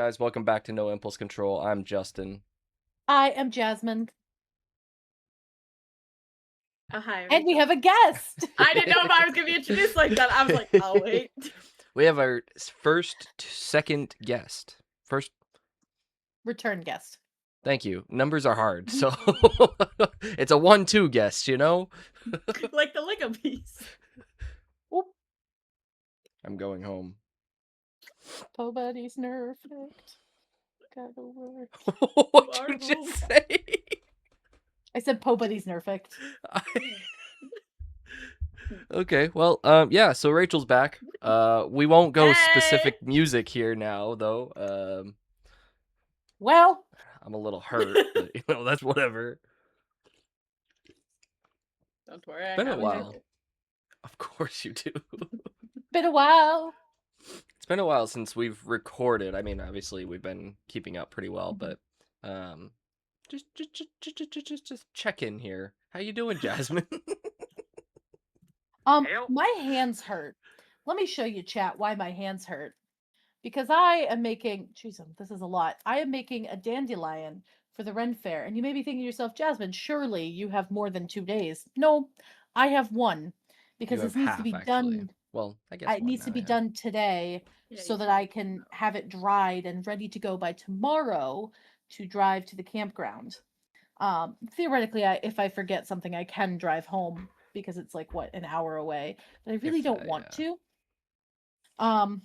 guys? Welcome back to No Impulse Control. I'm Justin. I am Jasmine. Oh, hi, And we Rachel. have a guest. I didn't know if I was going to be introduced like that. I was like, oh, wait. We have our second guest. First, Return guest. thank you. Numbers are hard, so it's a 1-2 guest, you know? Like the Lego piece. Oop. I'm going home. Nobody's nerfed. Got over. What'd you just say? I said Pobody's nerfed. Okay, well, yeah, so Rachel's back. We won't go specific music here now, though. Well, I'm a little hurt, but, that's whatever. Don't worry, I Been a haven't while. heard it. Of course you do. been a while. It's been a while since we've recorded. I mean, obviously we've been keeping up pretty well, but just check in here. How you doing, Jasmine? My hands hurt. Let me show you, chat, why my hands hurt. Because I am making, jeez, this is a lot. I am making a dandelion for the Ren Fair. And you may be thinking to yourself, Jasmine, surely you have more than 2 days. No, I have one. Because You this have needs half, to be actually. done. Well, I guess It one needs to now, be yeah. done today Yeah, so you that said I can have it dried and ready to go by tomorrow to drive to the campground. Theoretically, if I forget something, I can drive home because it's like what, an hour away. But I really If don't that, want yeah. to.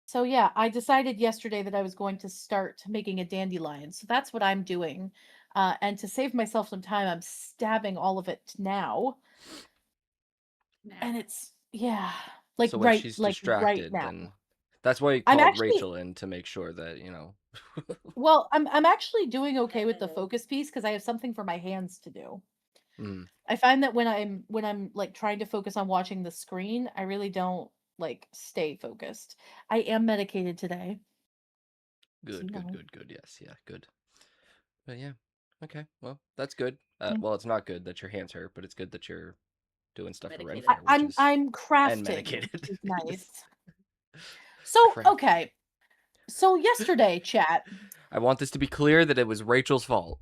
So yeah, I decided yesterday that I was going to start making a dandelion. So that's what I'm doing. And to save myself some time, I'm stabbing all of it now. And it's like So when right she's right distracted, now. then that's why you I'm called actually Rachel in to make sure that, well, I'm actually doing okay with the focus piece because I have something for my hands to do. Mm, I find that when I'm like trying to focus on watching the screen, I really don't like stay focused. I am medicated today. So, good, yes, yeah, good. But yeah, okay, well, that's good. Well, it's not good that your hands hurt, but it's good that you're doing stuff for Medicated. Renfair, which is I'm and crafting, which medicated. is Yes. nice. So, Crafting. okay. So yesterday, chat. I want this to be clear that it was Rachel's fault.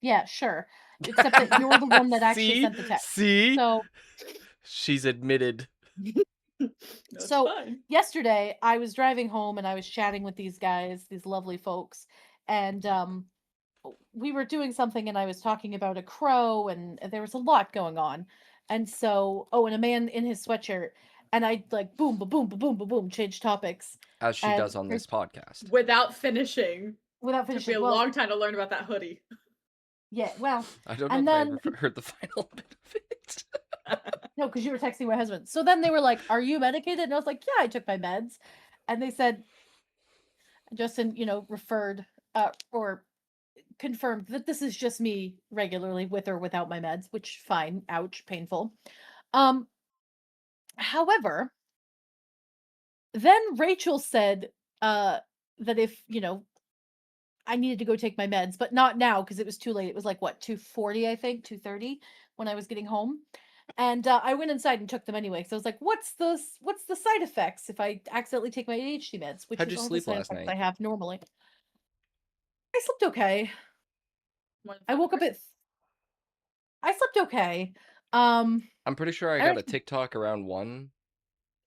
Yeah, sure. Except that you're the one that actually See? sent the text. See? So She's admitted. No, it's so fine. yesterday I was driving home and I was chatting with these guys, these lovely folks, and we were doing something and I was talking about a crow and there was a lot going on. And so, and a man in his sweatshirt, and I like boom, ba boom, ba boom, ba boom, change topics. As she And does on this podcast. Without finishing. without Took me finishing, a well, long time to learn about that hoodie. yeah, well, I don't know and that I then ever heard the final bit of it. no, because you were texting my husband. So then they were like, "Are you medicated?" And I was like, "Yeah, I took my meds." And they said, Justin, referred or confirmed that this is just me regularly with or without my meds, which fine, ouch, painful. Um, However, then Rachel said that if, I needed to go take my meds, but not now because it was too late. It was like what, 2:40, I think, 2:30 when I was getting home. And I went inside and took them anyway. So I was like, what's the side effects if I accidentally take my ADHD meds, which How'd is you all the sleep side last effects night? I have normally. I slept okay. More than I 5 woke up hours? I slept okay. Um I'm pretty sure I I got a already TikTok around 1.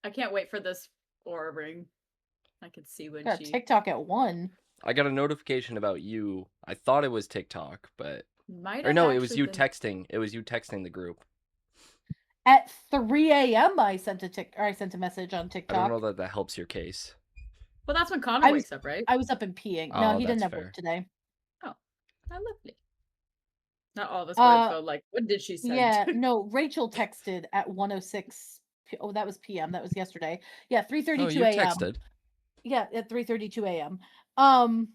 I can't wait for this aura ring. I can see when got a she TikTok at 1. I got a notification about you. I thought it was TikTok, but might or have no, it was actually you been. texting. It was you texting the group. At 3 a.m. I sent a message on I don't know TikTok. that that helps your case. Well, that's when Connor wakes up, right? I was up and peeing. No, Oh, he didn't that's have work fair. today. Oh, how lovely. Not all of us were on the Uh phone like, what did she send? Yeah, no, Rachel texted at 1:06. Oh, that was PM. That was yesterday. Yeah, Oh, 3:32 you a.m. texted. Yeah, at 3:32 a.m. Um,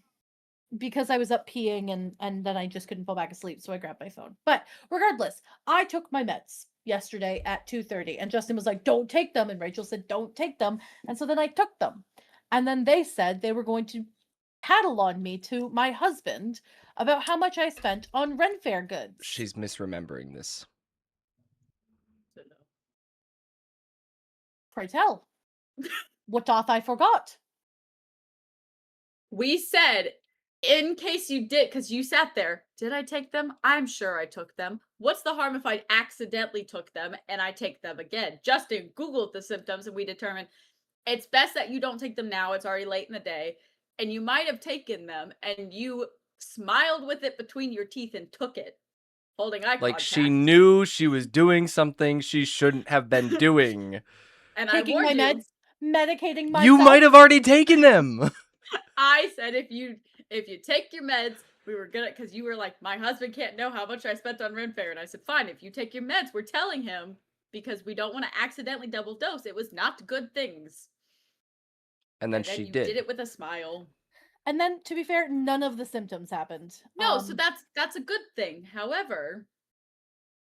because I was up peeing and then I just couldn't fall back asleep, so I grabbed my phone. But regardless, I took my meds yesterday at 2:30, and Justin was like, "Don't take them," and Rachel said, "Don't take them," and so then I took them, and then they said they were going to tattle on me to my husband about how much I spent on Ren Fair goods. She's misremembering this. So no. Pray tell. What doth I forgot? We said, in case you did, because you sat there, did I take them? I'm sure I took them. What's the harm if I accidentally took them and I take them again? Justin Googled the symptoms and we determined it's best that you don't take them now. It's already late in the day. And you might have taken them and you smiled with it between your teeth and took it, holding eye Like, contact. she knew she was doing something she shouldn't have been doing. And Taking I my warned you. meds, medicating myself. You might have already taken them. I said if you take your meds, we were gonna, because you were like, my husband can't know how much I spent on Ren Fair, and I said, fine, if you take your meds, we're telling him because we don't want to accidentally double dose. It was not good things. And then And then she you did. did it with a smile. And then, to be fair, none of the symptoms happened. No, so that's a good thing. However,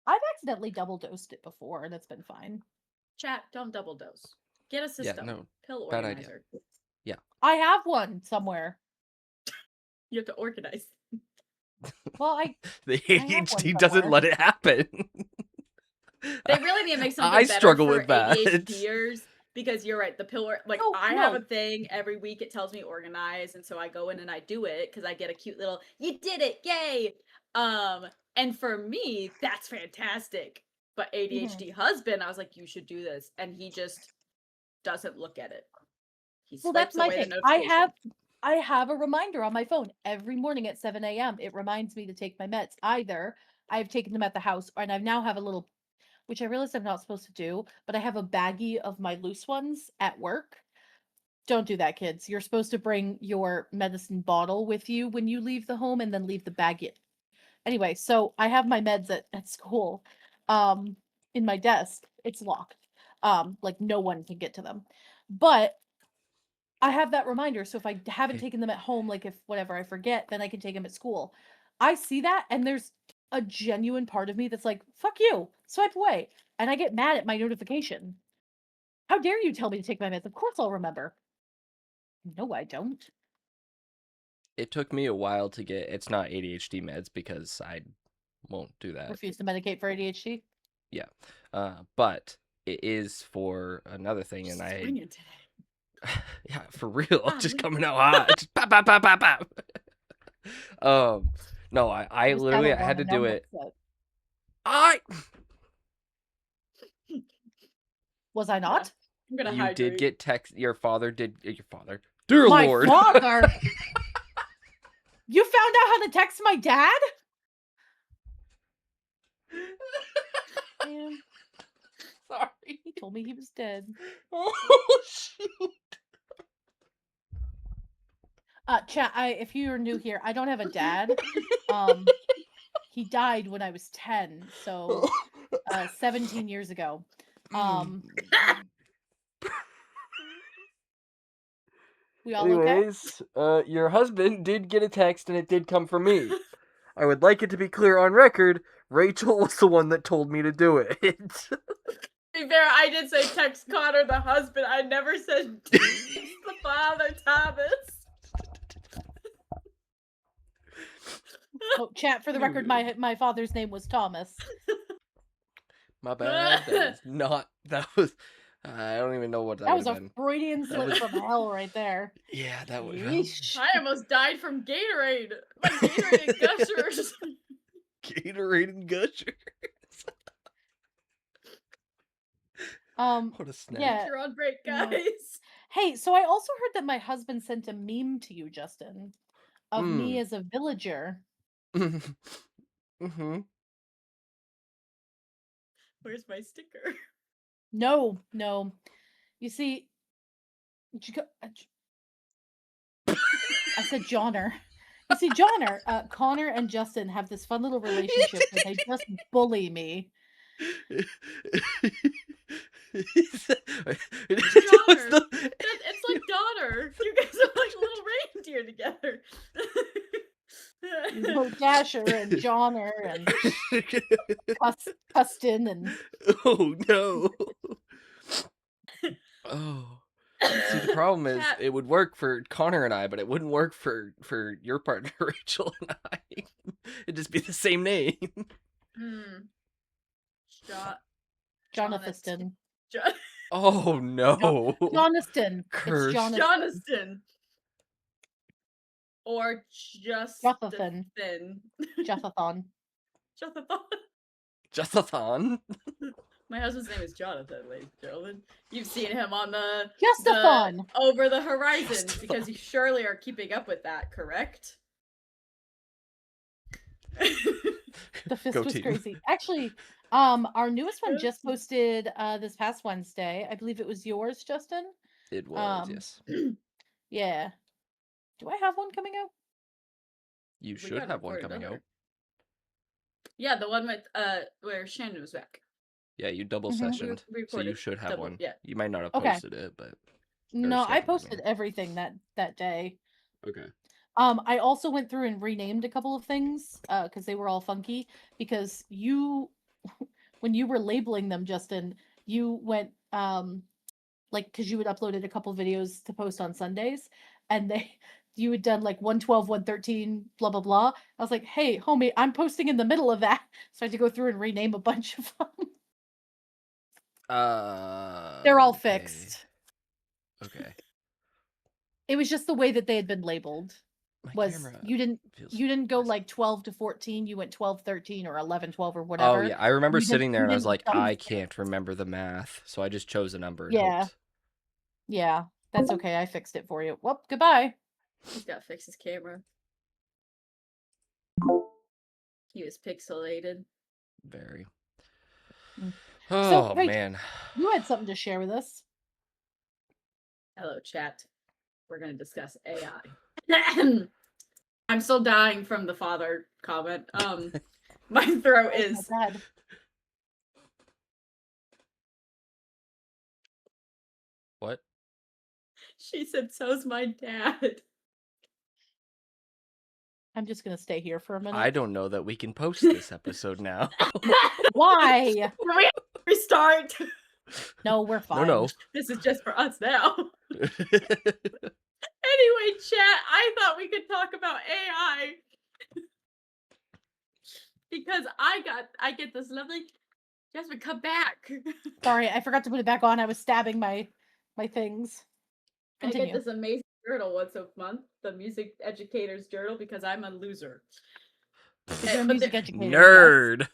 I've accidentally double dosed it before, and it's been fine. chat, don't double dose. Get a system. no, Pill bad organizer. idea. Yeah. I have one somewhere. You have to organize. Well, The have one ADHD doesn't somewhere. let it happen. They really need to make something I better struggle for with that. ADHDers because you're right. The pill, like Oh, I have no. a thing every week. It tells me organize, and so I go in and I do it because I get a cute little "you did it, yay!" And for me, that's fantastic. But ADHD husband, I was like, you should do this, and he just doesn't look at it. He Well, swipes that's my away the thing. notification. I have a reminder on my phone every morning at 7 a.m. It reminds me to take my meds. Either I've taken them at the house, and I now have a little, which I realize I'm not supposed to do, but I have a baggie of my loose ones at work. Don't do that, kids. You're supposed to bring your medicine bottle with you when you leave the home and then leave the baggie. Anyway, so I have my meds at school in my desk. It's locked. Like no one can get to them. But I have that reminder, so if I haven't taken them at home, like if whatever I forget, then I can take them at school. I see that, and there's a genuine part of me that's like, "Fuck you, swipe away," and I get mad at my notification. How dare you tell me to take my meds? Of course I'll remember. No, I don't. It took me a while to get. It's not ADHD meds because I won't do that. Refuse to medicate for ADHD. Yeah, but it is for another thing, and I. Swinging today. Yeah, for real, just Golly. coming out hot. Just pop, pop, pop, pop, pop. No, I was literally kinda I had to long do enough, it. but was I not? I'm gonna You hydrate. did get text. Your father did. Your father. Dear My Lord. father. You found out how to text my dad? Man, Sorry. he told me he was dead. Oh shoot. Chat, if you're new here, I don't have a dad. He died when I was 10, so 17 years ago. We all Anyways, your husband did get a text and it did come from me. I would like it to be clear on record, Rachel was the one that told me to do it. To be fair, I did say text Connor the husband. I never said text the father, Thomas. Oh, chat, for the record, my father's name was Thomas. My bad. That was not. That was. I don't even know what that, That was would a have been. Freudian slip from hell right there. Yeah, that would. Yeesh. I almost died from Gatorade. My Gatorade and Gushers. Gatorade and Gushers. What a snack. Yeah. You're on break, No. guys. Hey, so I also heard that my husband sent a meme to you, Justin, of me as a villager. Mm-hmm. Where's my sticker? No. You see, I said Johnner. You see, Johnner, Connor and Justin have this fun little relationship where they just bully me. It's like daughter. You guys are like little reindeer together. Little Dasher and Johnner and Custon and Oh no. Oh. See, the problem is it would work for Connor and I, but it wouldn't work for your partner Rachel and I. It'd just be the same name. Jonathan. Oh no. Jonathan. Cursed. Jonathan. or just Jothathan. thin. Jothathon. Jonathan. Just-a-thon. My husband's name is Jonathan, ladies and gentlemen. You've seen him on the Justathon. Over the Horizon Justathon. because you surely are keeping up with that, correct? The fist Go was team. crazy. Actually, our newest one just posted this past Wednesday. I believe it was yours, Justin. It was, yes. Yeah. Do I have one coming out? You We should gotta have one record coming another. out. Yeah, the one with where Shannon was back. Yeah, you double Mhm. sessioned, We so you recorded should have double, one. yeah. You might not have Okay. posted it, but No, I scheduled, I posted mean. everything that day. Okay. I also went through and renamed a couple of things because they were all funky. Because you, when you were labeling them, Justin, you went like because you had uploaded a couple videos to post on Sundays, and you had done like 112, 113, blah blah blah. I was like, hey, homie, I'm posting in the middle of that, so I had to go through and rename a bunch of them. They're all Okay. fixed. Okay. It was just the way that they had been labeled. My Was camera you didn't feels go nice. like 12 to 14, you went 12 13 or 11 12 or Oh whatever. yeah, I remember You didn't- sitting there you and I was didn't like, double I stick. can't remember the math, so I just chose a number and Yeah. hoped. Yeah, that's okay. I fixed it for you. Well, goodbye. He's got to fix his camera. He was pixelated. Very. Mm. Oh Rach, man. you had something to share with us. Hello, chat. We're going to discuss AI. I'm still dying from the father comment. My throat Oh is. my God. What? She said, so's my dad. I'm just gonna stay here for a minute. I don't know that we can post this episode now. Why? Can we restart? No, we're fine. No. This is just for us now. No. Anyway, chat, I thought we could talk about AI. Because I get this lovely Jasmine, come back. Sorry, I forgot to put it back on. I was stabbing my things. I get Continue. this amazing journal once a month, the Music Educator's Journal, because I'm a loser. You're a But music educator. Yes. Nerd.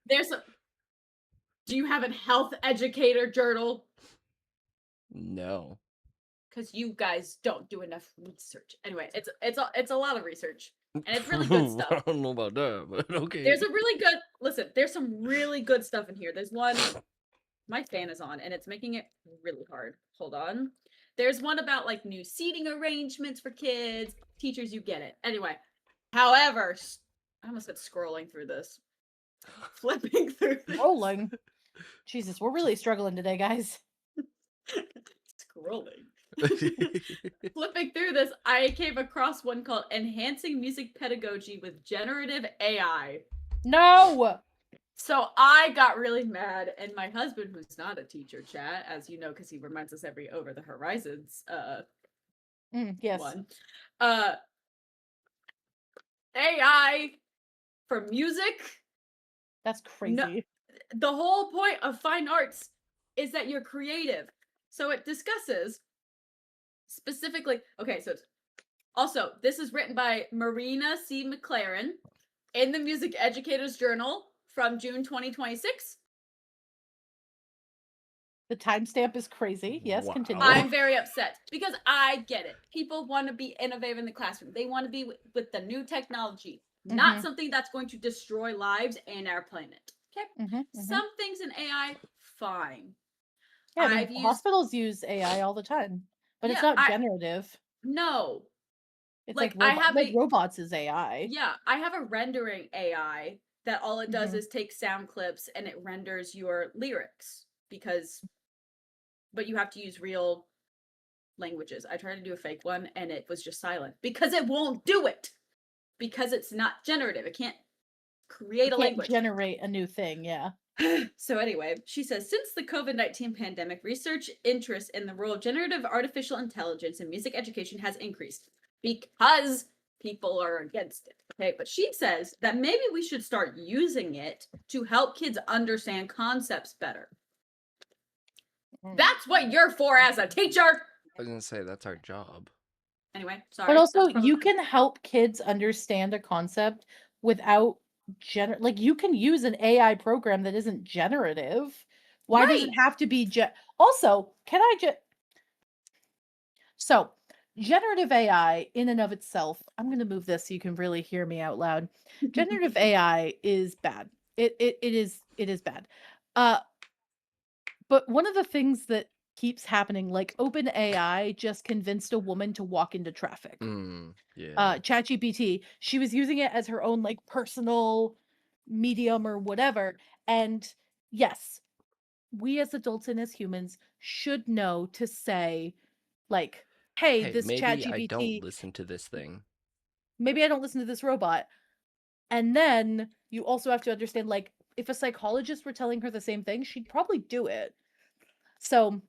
There's a. Do you have a health educator journal? No. Because you guys don't do enough research. Anyway, it's a lot of research, and it's really good stuff. I don't know about that, but okay. There's a really good listen. There's some really good stuff in here. There's one. My fan is on, and it's making it really hard. Hold on. There's one about like new seating arrangements for kids. Teachers, you get it. Anyway, however, I almost said scrolling through this. Flipping through this. Rolling. Jesus, we're really struggling today, guys. Scrolling. Flipping through this, I came across one called Enhancing Music Pedagogy with Generative AI. No! So I got really mad, and my husband, who's not a teacher, chat, as you know, because he reminds us every Over the Horizons Yes. one. AI for music. That's crazy. No, the whole point of fine arts is that you're creative. So it discusses specifically. Okay, so it's also this is written by Marina C. McLaren in the Music Educators Journal from June 2026. The timestamp is crazy. Yes, Wow. continue. I'm very upset because I get it. People want to be innovative in the classroom. They want to be with the new technology, not something that's going to destroy lives and our planet. Okay. Some things in AI, fine. Yeah, I mean, hospitals use AI all the time, but it's not generative. No. It's like robots is AI. Yeah, I have a rendering AI that all it does is take sound clips and it renders your lyrics but you have to use real languages. I tried to do a fake one and it was just silent because it won't do it. Because it's not generative. It can't create a language. Generate a new thing, yeah. So anyway, she says, since the COVID-19 pandemic, research interest in the role of generative artificial intelligence in music education has increased because people are against it. Okay, but she says that maybe we should start using it to help kids understand concepts better. That's what you're for as a teacher. I was gonna say that's our job. Anyway, sorry. But also, that's probably- you can help kids understand a concept without like you can use an AI program that isn't generative. Why does it Right. have to be also, can I just so generative AI in and of itself, I'm going to move this so you can really hear me out loud. Generative AI is bad. It is bad. Uh but one of the things that keeps happening, like OpenAI just convinced a woman to walk into traffic. Yeah. ChatGPT, she was using it as her own like personal medium or whatever. And yes, we as adults and as humans should know to say, like, hey, Hey, this maybe I don't ChatGPT, listen to this thing. maybe I don't listen to this robot. And then you also have to understand, like, if a psychologist were telling her the same thing, she'd probably do it. So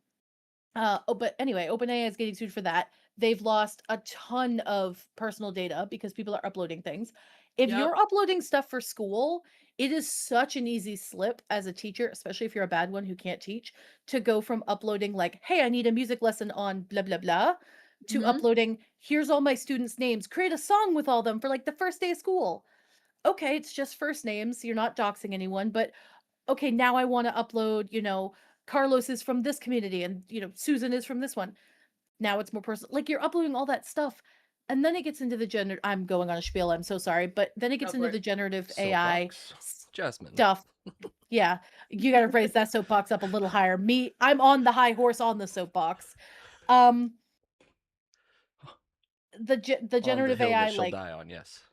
but anyway, OpenAI is getting sued for that. They've lost a ton of personal data because people are uploading things. If Yep. you're uploading stuff for school, it is such an easy slip as a teacher, especially if you're a bad one who can't teach, to go from uploading like, "Hey, I need a music lesson on blah blah blah," to Mhm. uploading, "Here's all my students' names. Create a song with all them for like the first day of school." Okay, it's just first names. You're not doxing anyone, but okay, now I want to upload, Carlos is from this community and, Susan is from this one. Now it's more personal. Like you're uploading all that stuff. And then it gets into the gender. I'm going on a spiel. I'm so sorry. But then it Go gets for into it. the generative AI Soapbox. Jasmine. stuff. Yeah. You got to raise that soapbox up a little higher. I'm on the high horse on the soapbox. Um, the On the generative hill that AI, she'll like, die on, yes.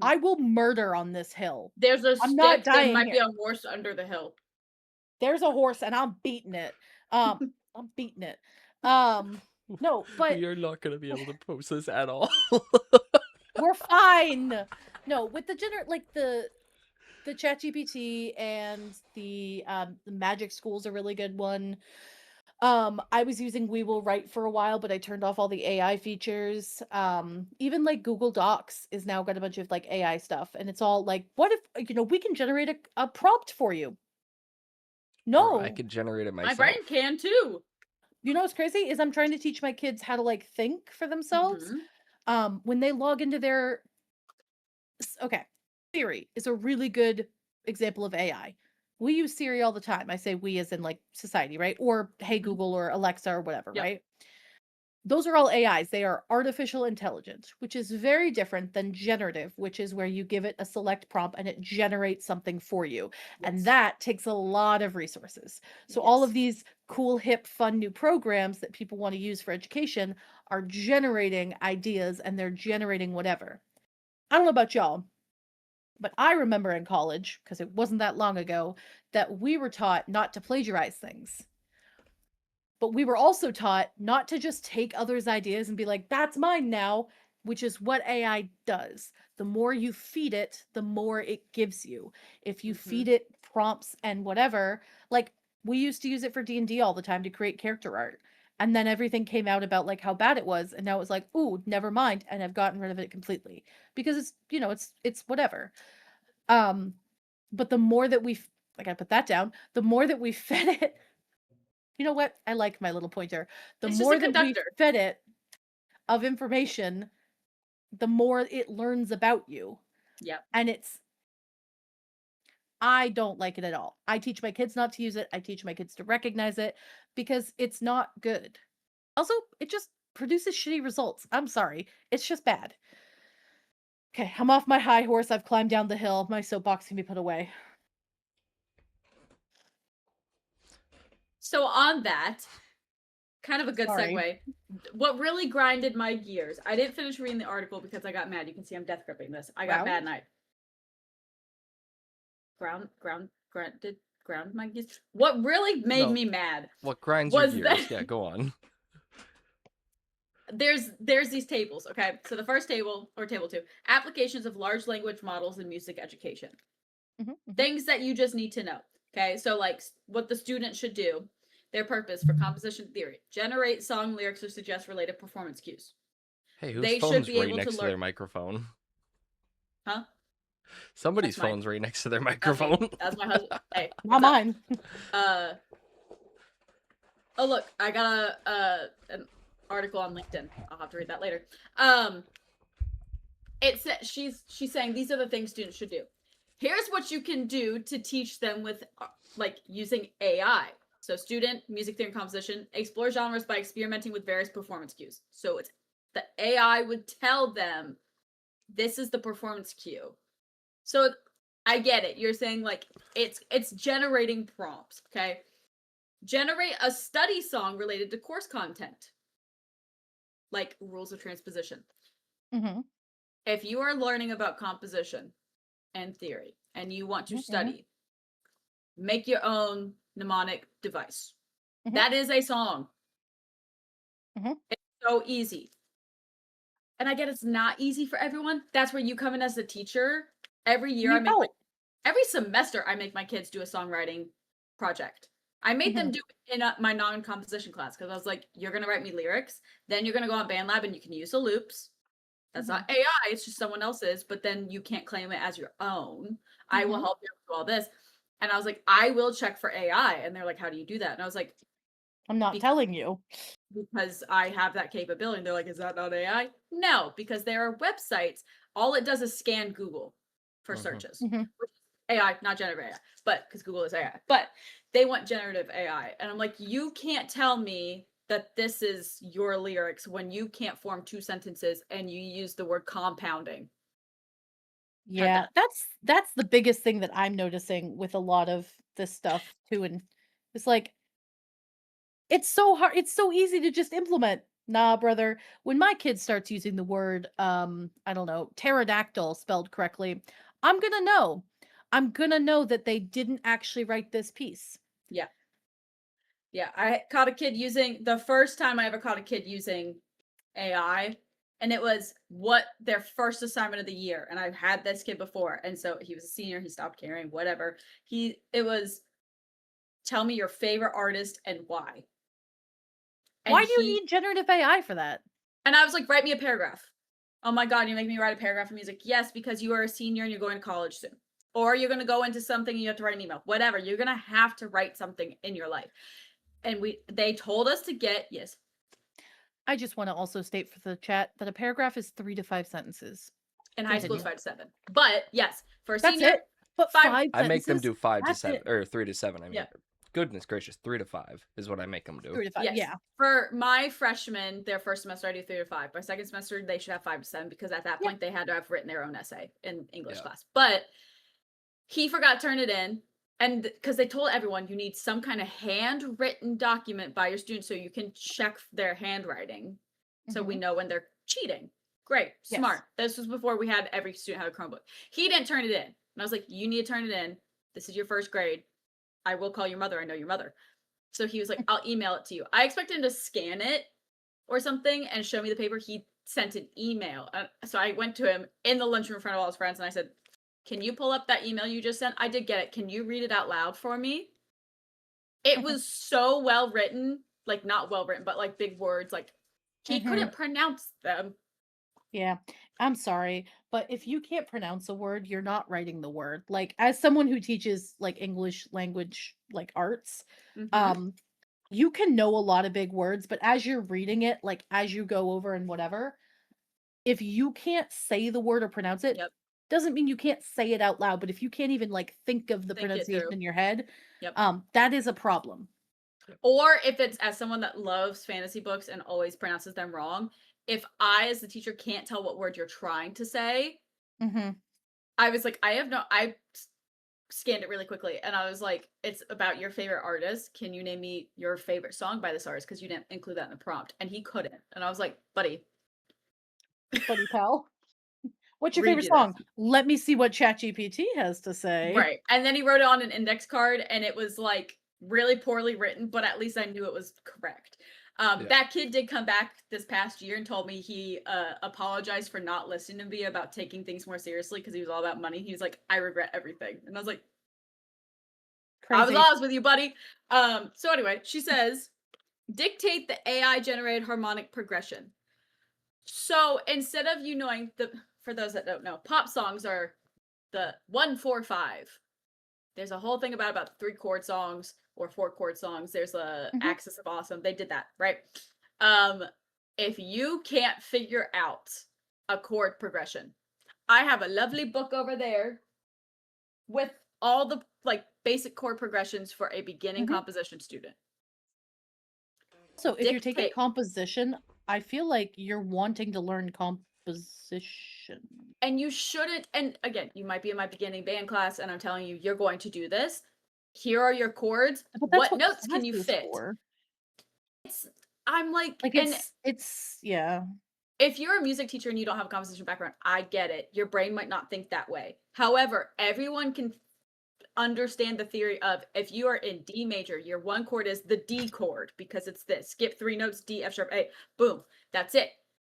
I will murder on this hill. There's a I'm not stick. There dying might here. be a horse under the hill. There's a horse and I'm beating it. I'm beating it. No, but We are not going to be able to post this at all. we're fine. No, with the like the ChatGPT and the Magic School's a really good one. I was using We Will Write for a while, but I turned off all the AI features. Even like Google Docs is now got a bunch of like AI stuff, and it's all like, what if we can generate a prompt for you? Or I No. could generate it My myself. brain can too. You know what's crazy is I'm trying to teach my kids how to like think for themselves. Mhm. When they log into their okay, Siri is a really good example of AI. We use Siri all the time. I say we as in like society, right? Or Hey Mhm. Google or Alexa or whatever, Yep. right? Those are all AIs. They are artificial intelligence, which is very different than generative, which is where you give it a select prompt and it generates something for you. And Yes. that takes a lot of resources. So all of Yes. these cool, hip, fun new programs that people want to use for education are generating ideas and they're generating whatever. I don't know about y'all, but I remember in college, because it wasn't that long ago, that we were taught not to plagiarize things. But we were also taught not to just take others' ideas and be like, that's mine now, which is what AI does. The more you feed it, the more it gives you. If you feed Mhm. it prompts and whatever, like we used to use it for D&D all the time to create character art. And then everything came out about like how bad it was. And now it's like, ooh, never mind. And I've gotten rid of it completely because it's whatever. But the more that I gotta put that down, the more that we fed it, you know what? I like my little pointer. The It's just a more that we conductor. fed it of information, the more it learns about you. Yep. And I don't like it at all. I teach my kids not to use it. I teach my kids to recognize it because it's not good. Also, it just produces shitty results. I'm sorry. It's just bad. Okay, I'm off my high horse. I've climbed down the hill. My soapbox can be put away. So on that, kind of a good Sorry. segue. What really grinded my gears? I didn't finish reading the article because I got mad. You can see I'm death gripping this. I got mad night. Ground my gears. What really made No. me mad What grinds was your gears? that Yeah, go on. there's these tables. Okay, so the first table or table 2, applications of large language models in music education. Things that you just need to know. Okay, so like what the student should do, their purpose for composition theory, generate song lyrics or suggest related performance cues. Hey, whose They should phone's be right able to next to learn. their microphone? Huh? Somebody's That's mine. phone's right next to their That's me. microphone. That's my husband. Hey, Not what's up? mine. Oh look, I got article on LinkedIn. I'll have to read that later. It said she's saying these are the things students should do. Here's what you can do to teach them with like using AI. So student, music theory and composition, explore genres by experimenting with various performance cues. So it's the AI would tell them this is the performance cue. So I get it. You're saying like it's generating prompts, okay? Generate a study song related to course content. Like rules of transposition. Mm-hmm. If you are learning about composition and theory and you want to study, make your own mnemonic device. That is a song. It's so easy. And I get it's not easy for everyone. That's where you come in as a teacher. Every year every semester I make my kids do a songwriting project. I made them do it in my non-composition class because I was like, you're going to write me lyrics. Then you're going to go on BandLab and you can use the loops. That's not AI, it's just someone else's, but then you can't claim it as your own. I will help you do all this. And I was like, I will check for AI. And they're like, how do you do that? And I was like, I'm not telling you. Because I have that capability. And they're like, is that not AI? No, because there are websites. All it does is scan Google for searches. AI, not generative AI, but because Google is AI. But they want generative AI. And I'm like, you can't tell me that this is your lyrics when you can't form two sentences and you use the word compounding. Yeah, that's the biggest thing that I'm noticing with a lot of this stuff too. And it's like, it's so hard, it's so easy to just implement. Nah, brother. When my kid starts using the word, I don't know, pterodactyl spelled correctly, I'm gonna know. I'm gonna know that they didn't actually write this piece. Yeah. Yeah, I caught a kid using the first time I ever caught a kid using AI, and it was what their first assignment of the year. And I've had this kid before, and so he was a senior. He stopped caring. Whatever. It was tell me your favorite artist and why. And Why do you need generative AI for that? And I was like, write me a paragraph. Oh my god, you make me write a paragraph. And he's like, yes, because you are a senior and you're going to college soon, or you're going to go into something and you have to write an email. Whatever, you're going to have to write something in your life. And they told us to get yes. I just want to also state for the chat that a paragraph is 3 to 5 sentences. In high school, it's 5 to 7. But yes, for a senior, it. But 5 I make them sentences, do 5 to that's 7 it. or 3 to 7. I mean, goodness gracious, 3 to 5 is what I make them do. 3 to 5, Yes. yeah. For my freshmen, their first semester, I do 3 to 5. My second semester, they should have 5 to 7 because at that point they had to have written their own essay in English class. But he forgot to turn it in. And because they told everyone you need some kind of handwritten document by your students so you can check their handwriting so we know when they're cheating. Great. Smart. This was before we had every student had a Chromebook. He didn't turn it in. And I was like, you need to turn it in. This is your first grade. I will call your mother. I know your mother. So he was like, I'll email it to you. I expected him to scan it or something and show me the paper. He sent an email. So I went to him in the lunchroom in front of all his friends and I said, can you pull up that email you just sent? I did get it. Can you read it out loud for me? It was so well written, like not well written, but like big words. Like he couldn't pronounce them. Yeah, I'm sorry, but if you can't pronounce a word, you're not writing the word. Like, as someone who teaches like English language, like arts, you can know a lot of big words, but as you're reading it, like as you go over and whatever, if you can't say the word or pronounce it, doesn't mean you can't say it out loud. But if you can't even like think of the pronunciation in your head, that is a problem. Or if it's as someone that loves fantasy books and always pronounces them wrong, if I, as the teacher, can't tell what word you're trying to say, I was like, I scanned it really quickly and I was like, it's about your favorite artist. Can you name me your favorite song by this artist? Because you didn't include that in the prompt. And he couldn't. And I was like, buddy pal, what's your favorite song? Let me see what ChatGPT has to say. Right. And then he wrote it on an index card and it was like really poorly written, but at least I knew it was correct. That kid did come back this past year and told me he apologized for not listening to me about taking things more seriously because he was all about money. He was like, I regret everything. And I was like, crazy. I was honest with you, buddy. So anyway, she says, dictate the AI generated harmonic progression. So instead of you knowing for those that don't know, pop songs are the 1-4-5. There's a whole thing about 3-chord songs or 4-chord songs. There's a Axis of Awesome. They did that, right? if you can't figure out a chord progression, I have a lovely book over there with all the like basic chord progressions for a beginning Mhm. composition student. So if you're taking Dictate, composition, I feel like you're wanting to learn composition. and you shouldn't. And again, you might be in my beginning band class, and I'm telling you, you're going to do this. Here are your chords. But that's What what notes can class you is fit? for. It's I'm like, Like and it's yeah. if you're a music teacher and you don't have a composition background, I get it. Your brain might not think that way. However, everyone can understand the theory of if you are in D major, your one chord is the D chord because it's this. Skip 3 notes, D, F sharp, A. Boom. That's it.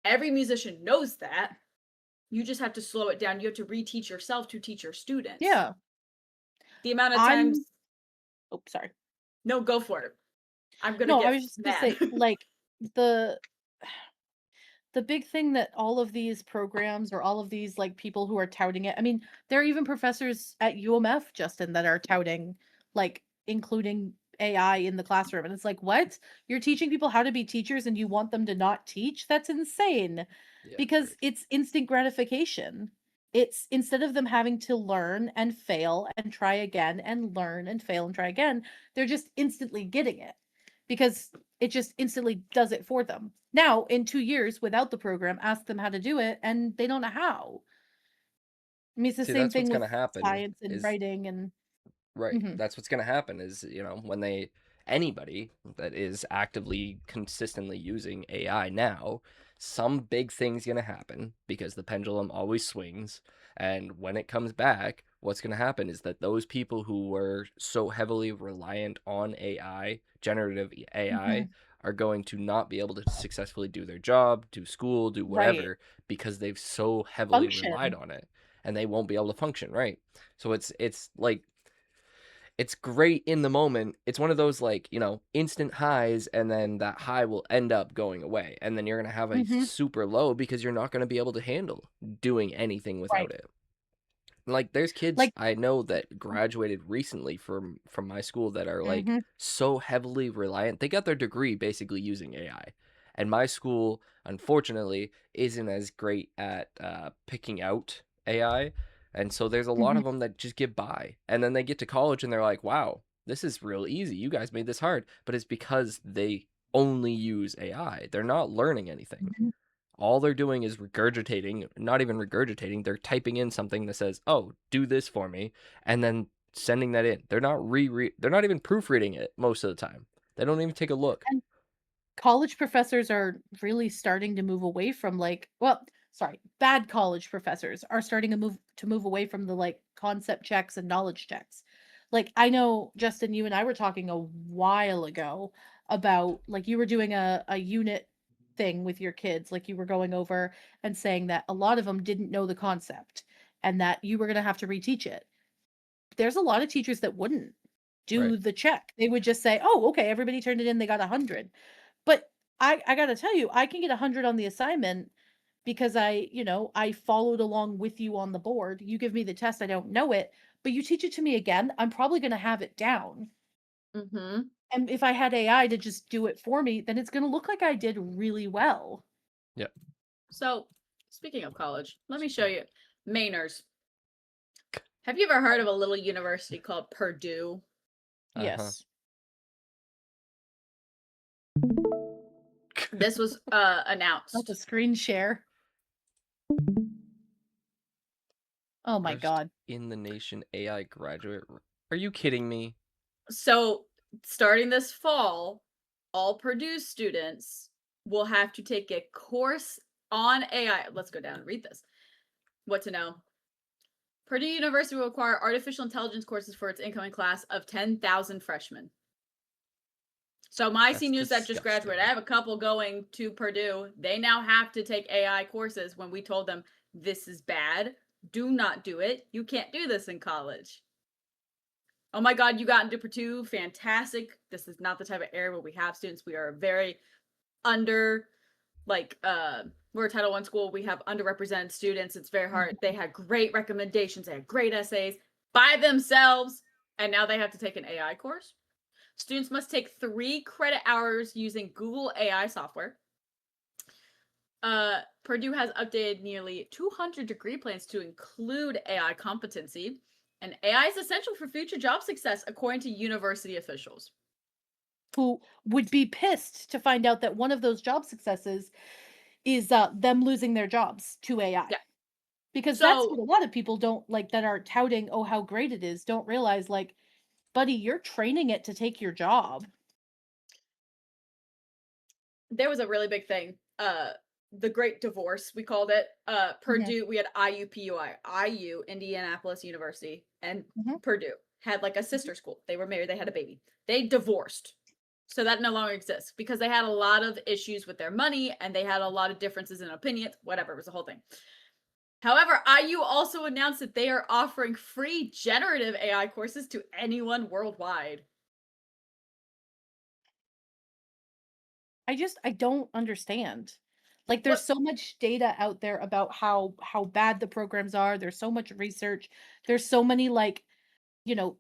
Every musician knows that. You just have to slow it down. You have to reteach yourself to teach your students. Yeah. The amount of I'm times. oh sorry. No, go for it. I'm gonna No, I get was just gonna mad. say, like, the the big thing that all of these programs or all of these like people who are touting it, I mean, there are even professors at UMF, Justin, that are touting like including AI in the classroom. And it's like, what? You're teaching people how to be teachers and you want them to not teach? That's insane. Yeah, Because right. it's instant gratification. It's instead of them having to learn and fail and try again and learn and fail and try again, they're just instantly getting it because it just instantly does it for them. Now, in 2 years without the program, ask them how to do it, and they don't know how. I mean, it's the See, same that's thing what's with gonna happen science and is writing and right. mhm, That's what's going to happen is, when anybody that is actively consistently using AI now, some big thing's going to happen because the pendulum always swings. And when it comes back, what's going to happen is that those people who were so heavily reliant on AI, generative AI, mhm, are going to not be able to successfully do their job, do school, do right. whatever because they've so heavily relied Function. on it and they won't be able to function, right? So it's like it's great in the moment. It's one of those like, instant highs and then that high will end up going away. And then you're going to have a Mhm, super low because you're not going to be able to handle doing anything without right. it. Like there's kids Like I know that graduated recently from my school that are like mhm, so heavily reliant. They got their degree basically using AI. And my school, unfortunately, isn't as great at picking out AI. And so there's a lot mhm, of them that just get by. And then they get to college and they're like, wow, this is real easy. You guys made this hard. But it's because they only use AI. They're not learning anything. mhm. All they're doing is regurgitating, not even regurgitating, they're typing in something that says, "Oh, do this for me," and then sending that in. They're not even proofreading it most of the time. They don't even take a look. And college professors are really starting to move away from bad college professors are starting to move away from the like concept checks and knowledge checks. Like I know Justin, you and I were talking a while ago about like you were doing a unit thing with your kids, like you were going over and saying that a lot of them didn't know the concept and that you were going to have to reteach it. There's a lot of teachers that wouldn't Right. do the check. They would just say, "Oh, okay, everybody turned it in, they got 100." But I gotta tell you, I can get 100 on the assignment because I followed along with you on the board. You give me the test, I don't know it, but you teach it to me again, I'm probably gonna have it down. Mm-hmm. And if I had AI to just do it for me, then it's gonna look like I did really well. Yeah. So, speaking of college, let me show you. Mainers. Have you ever heard of a little university called Purdue? Uh-huh. Yes. This was Not the announced. screen share. Oh my First god. in the nation AI graduate. Are you kidding me? So, starting this fall, all Purdue students will have to take a course on AI. Let's go down and read this. What to know? Purdue University will require artificial intelligence courses for its incoming class of 10,000 freshmen. So my That's seniors that just graduated, I disgusting. have a couple going to Purdue. They now have to take AI courses when we told them this is bad. Do not do it. You can't do this in college. Oh my God, you got into Purdue. Fantastic. This is not the type of area where we have students. We are very under like we're a Title I school. We have underrepresented students. It's very hard. They had great recommendations. They had great essays by themselves. And now they have to take an AI course. Students must take 3 credit hours using Google AI software. Purdue has updated nearly 200 degree plans to include AI competency, and AI is essential for future job success, according to university officials. Who would be pissed to find out that one of those job successes is them losing their jobs to AI. Yeah. Because that's what So a lot of people don't like that are touting, oh, how great it is, don't realize, like, buddy, you're training it to take your job. there was a really big thing. The Great Divorce, we called it. Mhm, Purdue, we had IUPUI, IU, Indianapolis University, and mhm, Purdue had like a mhm. sister school. They were married, they had a baby. They divorced. So that no longer exists because they had a lot of issues with their money and they had a lot of differences in opinions. Whatever, it was the whole thing. However, IU also announced that they are offering free generative AI courses to anyone worldwide. I don't understand. Like, there's What so much data out there about how bad the programs are, there's so much research, there's so many, like,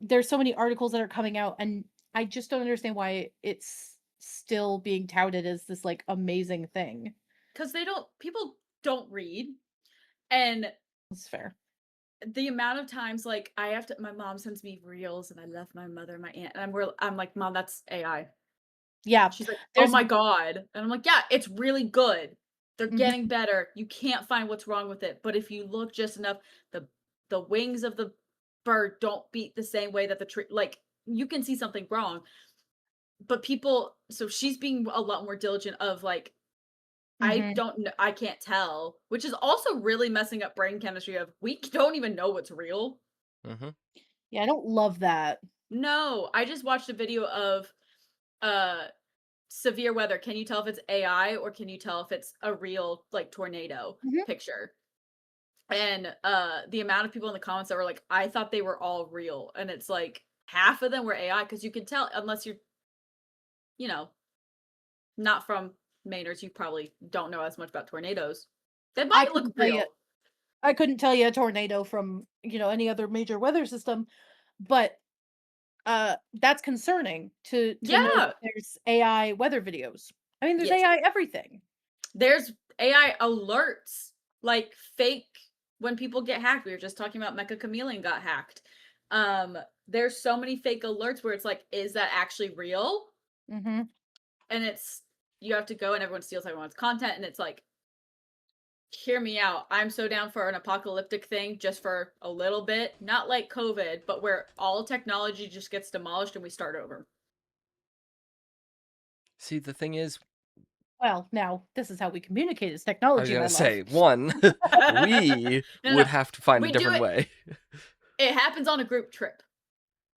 there's so many articles that are coming out, and I just don't understand why it's still being touted as this, like, amazing thing. because people don't read. And It's fair. the amount of times like I have to my mom sends me reels and I love my mother, my aunt, and I'm like, Mom, that's AI. Yeah, She's like, "Oh there's my God." And I'm like, "Yeah, it's really good. They're mhm, getting better. You can't find what's wrong with it. But if you look just enough, the the wings of the bird don't beat the same way that the tree like you can see something wrong. But people so she's being a lot more diligent of like, I mhm. don't know, I can't tell, which is also really messing up brain chemistry of we don't even know what's real. Mhm. Yeah, I don't love that. No, I just watched a video of uh severe weather. Can you tell if it's AI or can you tell if it's a real like tornado Mhm. picture? And the amount of people in the comments that were like, I thought they were all real. And it's like half of them were AI because you can tell unless you're, you know, not from Mainers, you probably don't know as much about tornadoes. They I might look couldn't tell you real. I couldn't tell you a tornado from, any other major weather system, but, that's concerning to know that Yeah. there's AI weather videos. I mean, there's Yes. AI everything. There's AI alerts, like fake when people get hacked. We were just talking about Mecha Chameleon got hacked. Um, there's so many fake alerts where it's like, is that actually real? Mhm. And it's you have to go and everyone steals everyone's content, and it's like, hear me out. I'm so down for an apocalyptic thing just for a little bit, not like COVID, but where all technology just gets demolished and we start over. See, the thing is, Well, now, this is how we communicate as I was technology, my gonna love. say, one, we No, would no, have to find a we do different it. way. It happens on a group trip.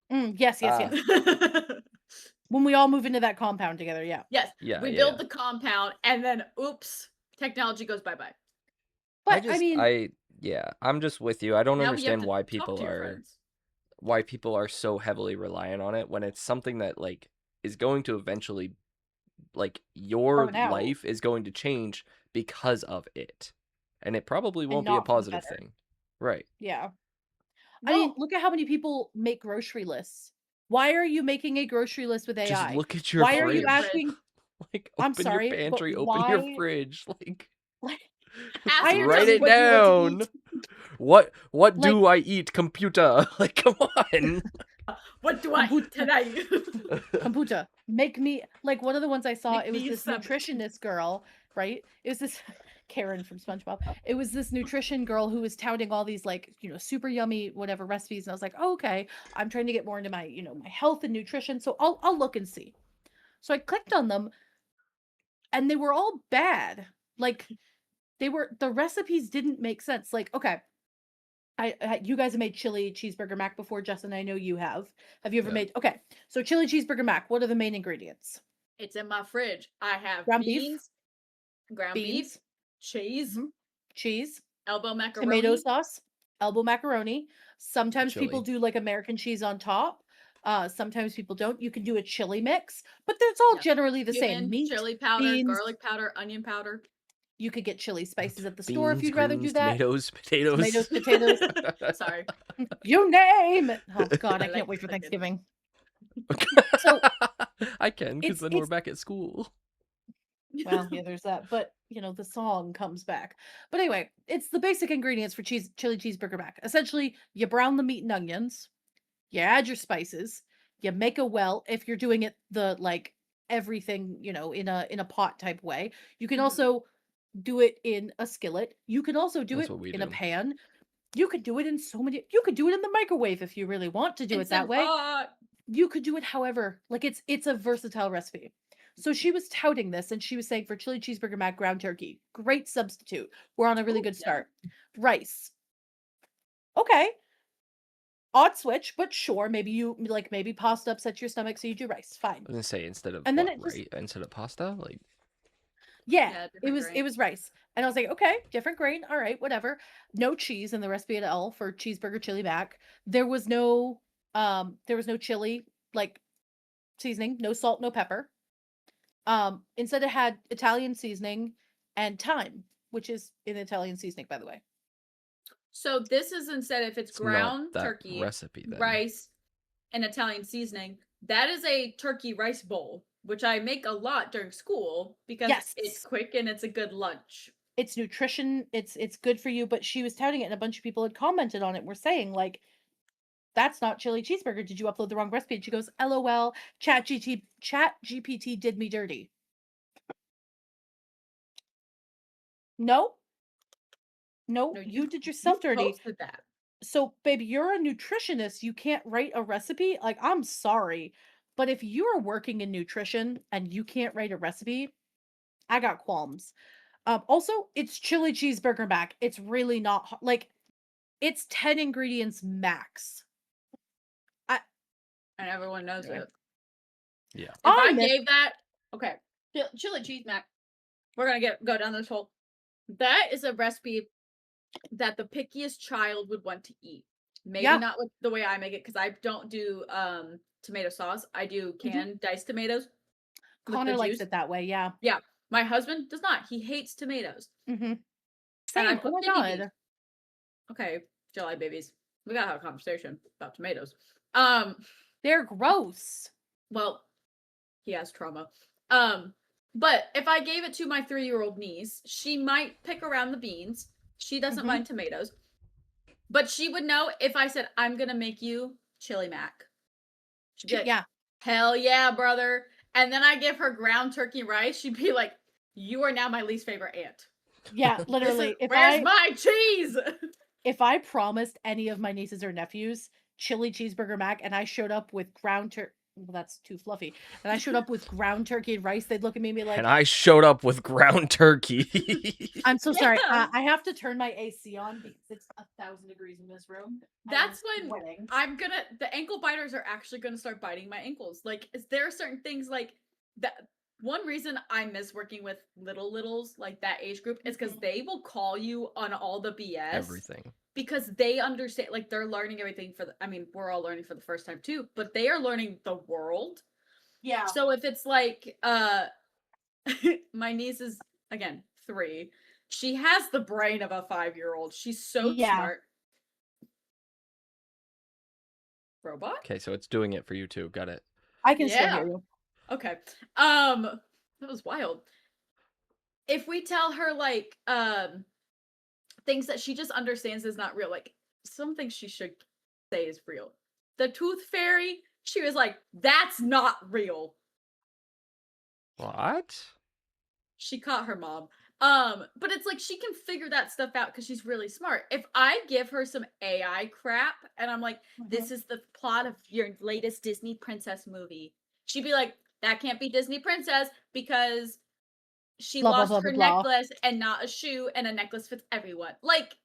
Yes, yes, Ah, yes. When we all move into that compound together, yeah. Yes, yeah, we yeah, build yeah. the compound and then oops, technology goes bye-bye. But, I mean Yeah, I'm just with you. I don't Now we have understand to talk to your friends. why people are so heavily reliant on it when it's something that like is going to eventually like your burn out life is going to change because of it. And it probably and won't be a not for the positive better. thing. Right. Yeah. I mean, Well, look at how many people make grocery lists. Why are you making a grocery list with Just AI? look at your Why are open you your fridge. fridge. asking Like I'm open your sorry, but pantry, open your why fridge, like like, Ask I your write understand it Jasmine, what do you like to down. eat? What Like, do I eat, computer? Like come on. what do I "Komput eat tonight? kombucha, make me" like, one of the ones I saw, Make it was me this some. nutritionist girl, right? It was this Karen from SpongeBob. It was this nutrition girl who was touting all these, like, super yummy whatever recipes, and I was like, "Oh, okay. I'm trying to get more into my, my health and nutrition, so I'll look and see." So I clicked on them, and they were all bad. Like, the recipes didn't make sense. Like, okay, you guys have made chili cheeseburger mac before, Justin. I know you have. Have you ever Yeah. made? Okay, so chili cheeseburger mac. What are the main ingredients? It's in my fridge. I have Ground beef, beans, ground beef, beans, cheese, mhm, cheese, elbow tomato macaroni. sauce, elbow macaroni. Sometimes people Chili. do like American cheese on top. Sometimes people don't. You can do a chili mix, but it's all Yeah. generally the same. Cumin, Meat, chili powder, beans. garlic powder, onion powder. You could get chili spices at the store if Beans, you'd rather do greens, that. tomatoes, Tomatoes, potatoes. potatoes. Sorry. You name it. Oh God, I I can't like wait for cooking. Thanksgiving. So I can, because it's then we're it's back at school. Well, yeah, there's that. But, the song comes back. But anyway, it's the basic ingredients for chili cheeseburger mac. Essentially, you brown the meat and onions, you add your spices, you make a well if you're doing it the like everything, in a pot type way. You can Mhm. also do it in a skillet. You can also do That's it what we in a do. pan. You could do it in you could do it in the microwave if you really want to do it that Instant way. pot. You could do it however, like it's a versatile recipe. So she was touting this and she was saying for chili cheeseburger mac ground turkey, great substitute. We're on a really Ooh, good yeah. start. Rice. Okay. Odd switch, but sure, maybe pasta upsets your stomach, so you do rice. Fine. I was gonna say instead of And then what, it just right? Instead of pasta, like yeah, Yeah, it different was grain. rice. And I was like, okay, different grain. All right, whatever. No cheese in the recipe at all for cheeseburger chili mac. There was no chili like seasoning, no salt, no pepper. Instead it had Italian seasoning and thyme, which is in Italian seasoning, by the way. So this is instead if it's it's not ground that turkey, recipe then. rice, and Italian seasoning, that is a turkey rice bowl, which I make a lot during school because it's Yes. quick and it's a good lunch. It's nutrition, it's good for you, but she was touting it and a bunch of people had commented on it, were saying like, "That's not chili cheeseburger. Did you upload the wrong recipe?" And she goes, "LOL, Chat GPT did me dirty." No, no, No, you you did yourself you dirty. posted that. So, baby, you're a nutritionist. You can't write a recipe. Like, I'm sorry, but if you're working in nutrition and you can't write a recipe, I got qualms. Also, it's chili cheeseburger mac. It's really not like it's 10 ingredients max. I And everyone knows Anyway, it. Yeah. If I I miss gave that, okay, chili cheese mac, we're gonna go down this hole. That is a recipe that the pickiest child would want to eat. Maybe yeah. not with the way I make it because I don't do tomato sauce. I do Mhm. canned diced tomatoes with the Connor likes juice. it that way. Yeah. Yeah, my husband does not. He hates tomatoes. Mhm. And I Same. Oh put my kidney beans. god. Okay, July babies. We gotta have a conversation about tomatoes. Um, They're gross. well, he has trauma. Um, but if I gave it to my 3-year-old niece, she might pick around the beans. She doesn't Mhm. mind tomatoes. But she would know if I said, I'm gonna make you chili mac. She'd be like, Yeah. hell yeah, brother. And then I give her ground turkey rice. She'd be like, you are now my least favorite aunt. Yeah, This is literally. If where's I my cheese? if I promised any of my nieces or nephews chili cheeseburger mac and I showed up with well, that's too fluffy. And I showed up with ground turkey and rice, they'd look at me and be And like, I showed up with ground turkey. "I'm so sorry. Yeah. I have to turn my AC on because it's 1,000 degrees in this room and I'm That's when sweating." the ankle biters are actually gonna start biting my ankles. Like, is there certain things like that? One reason I miss working with littles like that age group is because Mhm. they will call you on all the BS Everything. because they understand, like, they're learning everything I mean, we're all learning for the first time too, but they are learning the world. Yeah. So if it's like, my niece is, again, 3. She has the brain of a 5-year-old. She's so Yeah. smart. Robot? Okay, so it's doing it for you too. Got it. I can still hear Yeah. you. Okay. That was wild. If we tell her like things that she just understands is not real, like some things she should say is real. The tooth fairy, she was like, that's not real. What? She caught her mom. But it's like she can figure that stuff out because she's really smart. If I give her some AI crap and I'm like, Mhm. this is the plot of your latest Disney princess movie, she'd be like, that can't be Disney princess because she Blah blah lost blah blah her blah. necklace and not a shoe, and a necklace fits everyone. Like,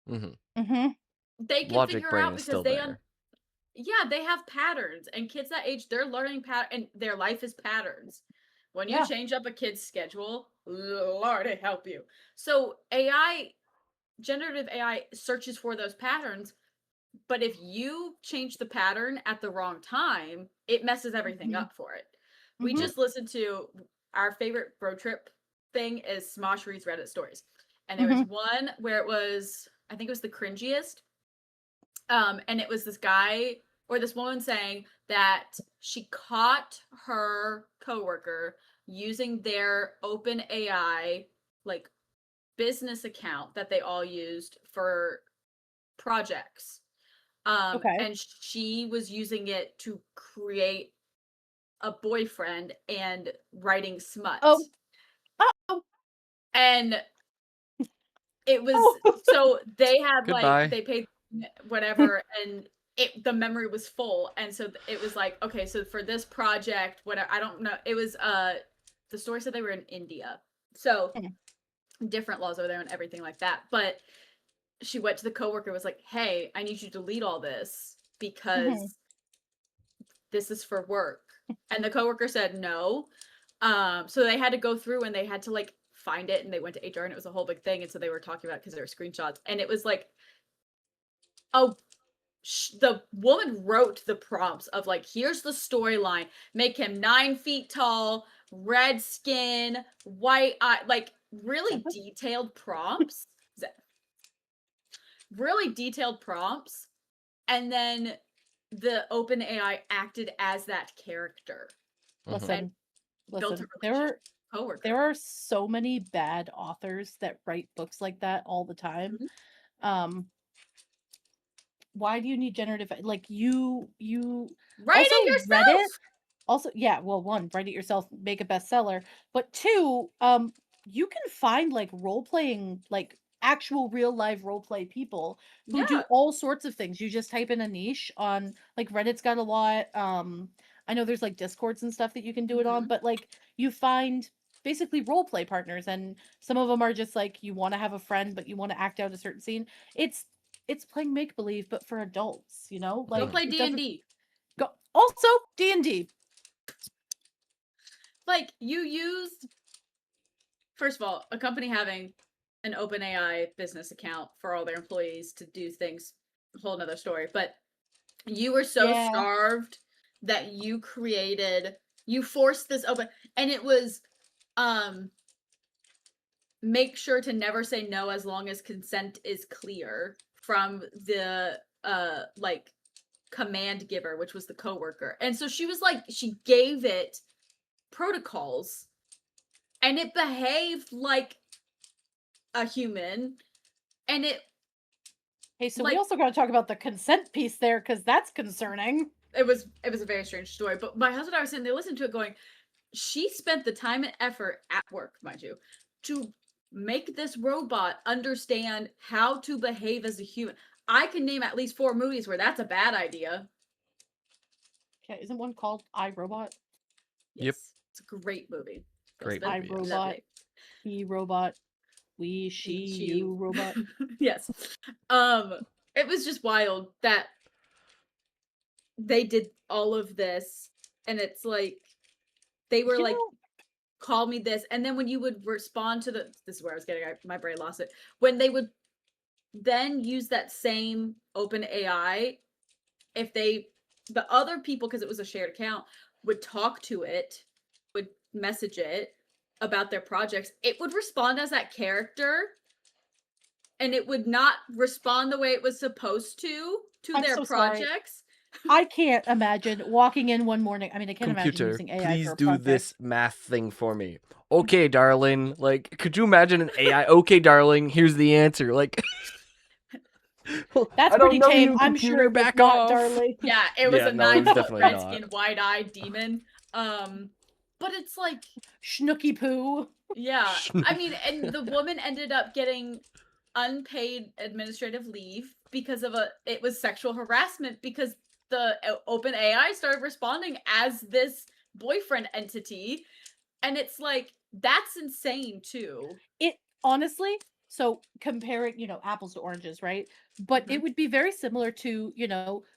Hmm. Mhm. they can Logic figure her brain out is because still there. yeah, they have patterns, and kids that age, they're learning and their life is patterns. When you Yeah. change up a kid's schedule, Lord help you. So AI, generative AI searches for those patterns, but if you change the pattern at the wrong time, it messes everything Mhm. up for it. We Mhm. just listened to our favorite road trip thing is Smosh reads Reddit stories. And there was Mhm. one where it was, I think it was the cringiest. And it was this guy or this woman saying that she caught her coworker using their open AI like business account that they all used for projects. Okay. And she was using it to create a boyfriend and writing smut. Oh. Oh. And it was Oh. so they had like Goodbye. they paid whatever, and the memory was full, and so it was like, okay, so for this project, whatever, I don't know, it was the story said they were in India, so Mhm. different laws over there and everything like that. But she went to the coworker, was like, hey, I need you to delete all this Mhm. because this is for work. And the coworker said no. So they had to go through and they had to like find it, and they went to HR, and it was a whole big thing. And so they were talking about it because there were screenshots, and it was like, oh, the woman wrote the prompts of like, here's the storyline, make him 9 feet tall, red skin, white eye, like really Seven? detailed prompts. Really detailed prompts. And then the open AI acted as that character Mhm. and Listen, built a listen. relationship with the There coworker. are so many bad authors that write books like that all the time. Mhm. Um, why do you need generative like you Write also it Reddit yourself. also, yeah, well, one, write it yourself, make a bestseller, but two, you can find like role playing, like actual real live role play people who do Yeah. all sorts of things. You just type in a niche on like Reddit's got a lot. I know there's like Discords and stuff that you can do it on, Hmm. but like you find basically role play partners, and some of them are just like you want to have a friend but you want to act out a certain scene. It's playing make believe but for adults, Go like play it D and doesn't D. go. Also, D&D. Like you used, first of all, a company having an open AI business account for all their employees to do things, a whole nother story. But you were so Yeah. starved that you forced this open, and it was um make sure to never say no as long as consent is clear from the like command giver, which was the coworker. And so she was like, she gave it protocols, and it behaved like a human, and Hey, so we like also got to talk about the consent piece there because that's concerning. it was a very strange story. But my husband and I were sitting there listening to it going, she spent the time and effort at work, mind you, to make this robot understand how to behave as a human. I can name at least 4 movies where that's a bad idea. Okay, isn't one called iRobot? Yep. Yes, it's a great movie. Great Elizabeth, movie. Yes. iRobot, lovely. he robot, we, she, She, you robot. yes. Um, it was just wild that they did all of this, and it's like they were You like, know, call me this, and then when you would respond to this is where I was getting, my brain lost it, when they would then use that same open AI, if the other people, because it was a shared account, would talk to it, would message it about their projects, it would respond as that character, and it would not respond the way it was supposed to I'm their so sorry. projects. I can't imagine walking in one morning. I mean, I can't imagine Computer, using AI for please a do project. this math thing for me. Okay, darling. Like, could you imagine an AI? Okay, darling. Here's the answer. Like, That's I don't pretty know tame. you, I'm sure computer. it was Back not, off. darling. Yeah, it was Yeah, a no, it nine was foot definitely red not. skin, wide eyed demon. But it's like, Schnooky poo. yeah, I mean, and the woman ended up getting unpaid administrative leave because of it was sexual harassment, because the open AI started responding as this boyfriend entity, and it's like, that's insane too. It honestly, so comparing, apples to oranges, right? But it Hmm. would be very similar to,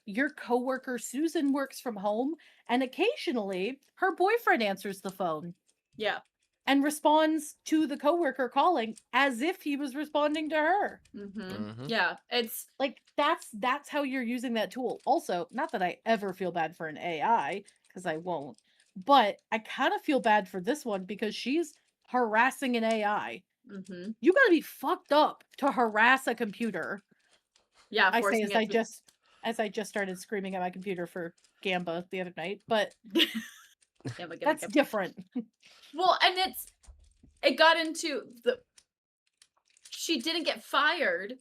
your coworker Susan works from home and occasionally her boyfriend answers the phone Yeah. and responds to the coworker calling as if he was responding to her. Hmm. Hmm. Yeah, it's Like that's how you're using that tool. Also, not that I ever feel bad for an AI because I won't, but I kind of feel bad for this one because she's harassing an AI. hmm You gotta be fucked up to harass a computer. yeah, I say forcing it to as I just started screaming at my computer for Gamba the other night, but Am I gonna That's get different. well, and it got into the she didn't get fired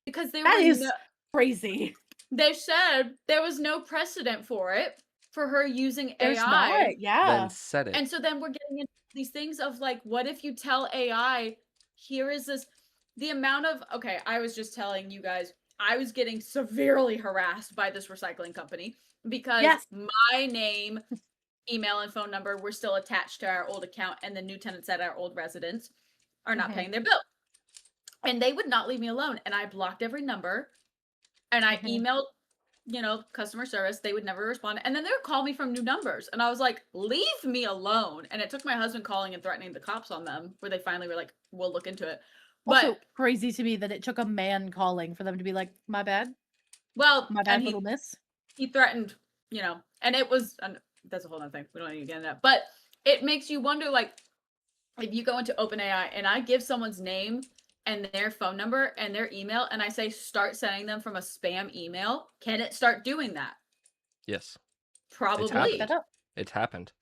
because there That were no is crazy. they said there was no precedent for it, for her using There's AI. not. Then Yeah. set it. And so then we're getting into these things of like, what if you tell AI, here is this the amount of okay, I was just telling you guys, I was getting severely harassed by this recycling company because Yes. my name, email, and phone number were still attached to our old account, and the new tenants at our old residence are not Mhm. paying their bill. And they would not leave me alone. And I blocked every number and I Mhm. emailed, customer service. They would never respond. And then they would call me from new numbers. And I was like, leave me alone. And it took my husband calling and threatening the cops on them, where they finally were like, we'll look into it. But, Also crazy to me that it took a man calling for them to be like, "My bad. well, My and bad, little miss." he threatened, and it was, and that's a whole other thing. We don't need to get into that. But it makes you wonder, like, if you go into OpenAI and I give someone's name and their phone number and their email and I say start sending them from a spam email, can it start doing that? Yes, it's Can you look Probably. that happened. up? It's happened.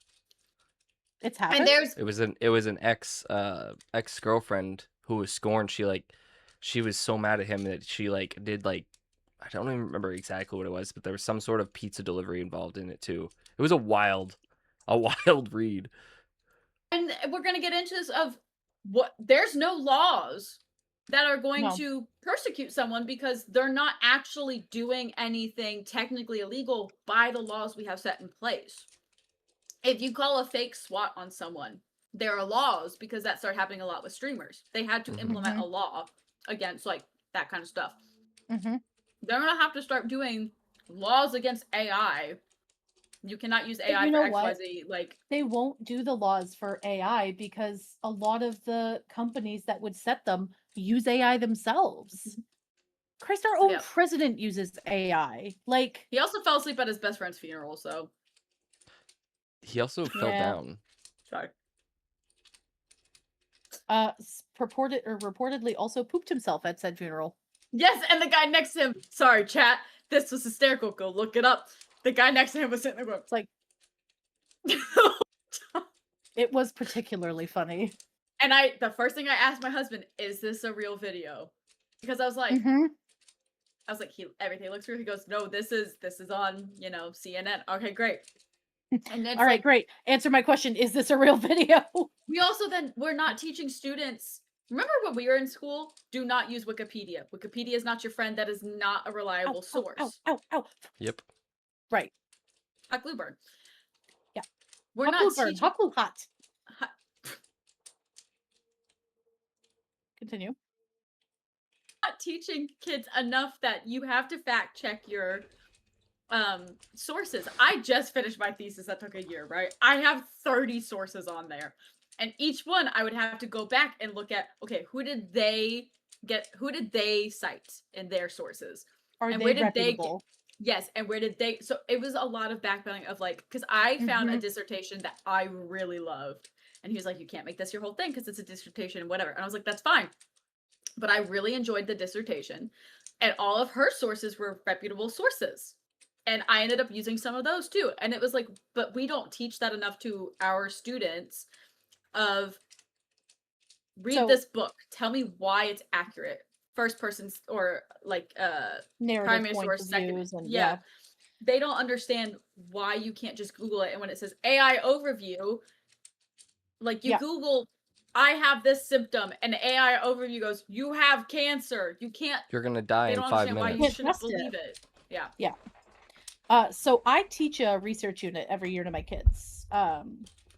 It's And happened? there's It was an ex-girlfriend who was scorned. She was so mad at him that she did I don't even remember exactly what it was, but there was some sort of pizza delivery involved in it too. It was a wild read. and we're going to get into this of what there's no laws that are going No. to persecute someone because they're not actually doing anything technically illegal by the laws we have set in place. If you call a fake SWAT on someone, there are laws because that started happening a lot with streamers. They had to Hmm. implement a Mhm. law against like that kind of stuff. Mhm. They're gonna have to start doing laws against AI. You cannot use But AI you for know what? XYZ. Like, They won't do the laws for AI because a lot of the companies that would set them use AI themselves. Christ, our own yeah. president uses AI. Like, He also fell asleep at his best friend's funeral, so He also fell yeah, down. sorry. purported or reportedly also pooped himself at said funeral. Yes, and the guy next to him, sorry, chat. This was hysterical. Go look it up. The guy next to him was sitting there going, It's like it was particularly funny. and the first thing I asked my husband, is this a real video? Because Mhm. everything looks real. He goes, no, this is on, CNN. Okay, great. And All it's right, like, great. Answer my question. Is this a real video? we're not teaching students. Remember when we were in school? Do not use Wikipedia. Wikipedia is not your friend. That is not a Ow, reliable ow, ow, source. ow, ow. Yep. Right. Hot glue burn. Yeah. We're Hot not glue burn. teaching. Hot glue hot. Hot, Continue. not teaching kids enough that you have to fact check your sources. I just finished my thesis that took a year, right? I have 30 sources on there. And each one I would have to go back and look at, okay, who did they cite in their sources? Are And they where did they get reputable? yes, and where did they so it was a lot of backpedaling of like, because I found a Mhm. dissertation that I really loved. And he was like, you can't make this your whole thing because it's a dissertation and whatever. And I was like, that's fine. But I really enjoyed the dissertation. And all of her sources were reputable sources. And I ended up using some of those too. And it was like, but we don't teach that enough to our students of read So this book, tell me why it's accurate. First person or like narrative primary points source, of second. views and Yeah. yeah. They don't understand why you can't just Google it. And when it says AI overview, like you Yeah. Google, I have this symptom, and AI overview goes, you have cancer. You can't You're gonna die they in don't five understand why you Can't minutes. shouldn't trust it. believe it. Yeah. Yeah. So I teach a research unit every year to my kids.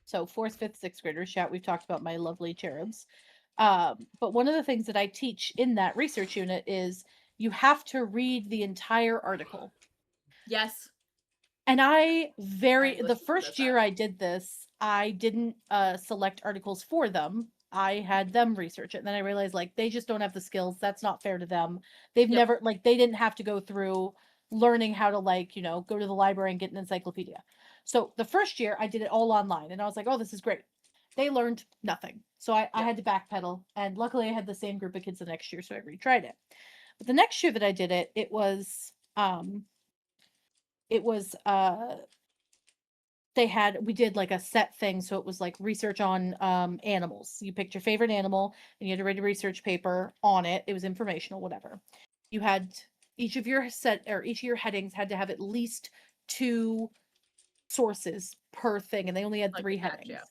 So fourth, fifth, sixth graders. Shout, we've talked about my lovely cherubs. But one of the things that I teach in that research unit is you have to read the entire article. Yes. And My the English teacher does first that. year I did this, I didn't select articles for them. I had them research it. And then I realized like they just don't have the skills. That's not fair to them. They've Yep. never like they didn't have to go through learning how to like, go to the library and get an encyclopedia. So the first year I did it all online and I was like, oh, this is great. They learned nothing. So I Yep. had to backpedal. And luckily I had the same group of kids the next year, so I retried it. But the next year that I did it, it was we did like a set thing, so it was like research on animals. You picked your favorite animal and you had to write a research paper on it. It was informational, whatever. You had each of your headings had to have at least 2 sources per thing, and they only had Like 3 the catch, headings. yeah.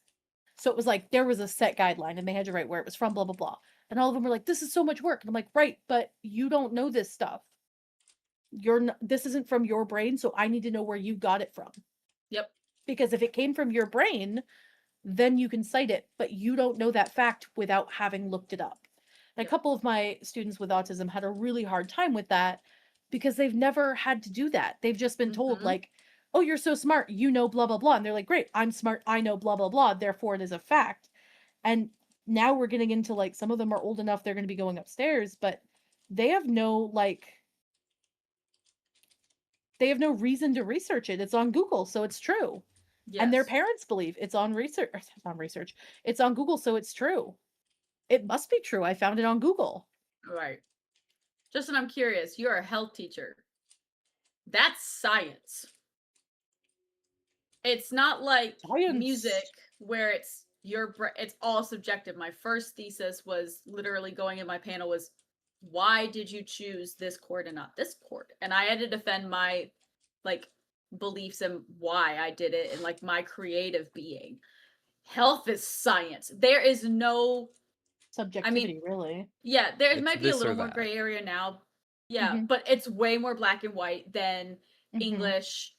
So it was like there was a set guideline and they had to write where it was from, blah blah blah. And all of them were like, this is so much work. And I'm like, right, but you don't know this stuff. This isn't from your brain, so I need to know where you got it from. Yep. Because if it came from your brain, then you can cite it, but you don't know that fact without having looked it up. And a Yep. couple of my students with autism had a really hard time with that because they've never had to do that. They've just been told, Mhm. like, oh, you're so smart, you know, blah, blah, blah. And they're like, great, I'm smart, I know, blah, blah, blah. Therefore, it is a fact. And now we're getting into like some of them are old enough, they're going to be going upstairs, but they have no they have no reason to research it. It's on Google, so it's true. And their Yes. parents believe it's on research. It's on research. It's on Google, so it's true. It must be true. I found it on Google. Right. Justin, I'm curious. You're a health teacher. That's science. It's not like Science. music where it's all subjective. My first thesis was literally going in my panel was why did you choose this chord and not this chord? And I had to defend my like beliefs and why I did it and like my creative being. Health is science. There is no I mean, Subjectivity, really. yeah, there It's might be a this little or more that. gray area now. Yeah, Mm-hmm. but it's way more black and white than Mm-hmm. English.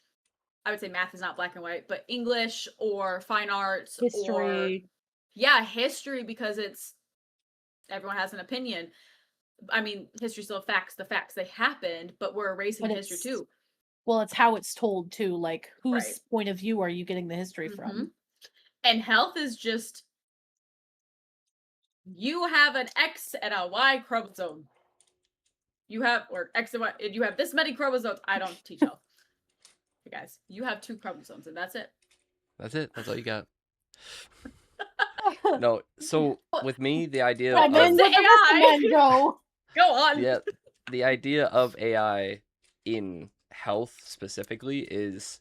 I would say math is not black and white, but English or fine arts or History. yeah, history because it's everyone has an opinion. I mean, history still facts, the facts they happened, but we're erasing But history it's too. well, it's how it's told too. Like, Right. whose point of view are you getting the history Hmm. from? And health is just you have an X and a Y chromosome. You have or X and Y. You have this many chromosomes. I don't teach health, you guys. You have 2 chromosomes, and that's it. That's it. That's all you got. No, so What, with me, the idea And what was then of the where'd the rest of AI? mine go? Go on. yeah, the idea of AI in health specifically is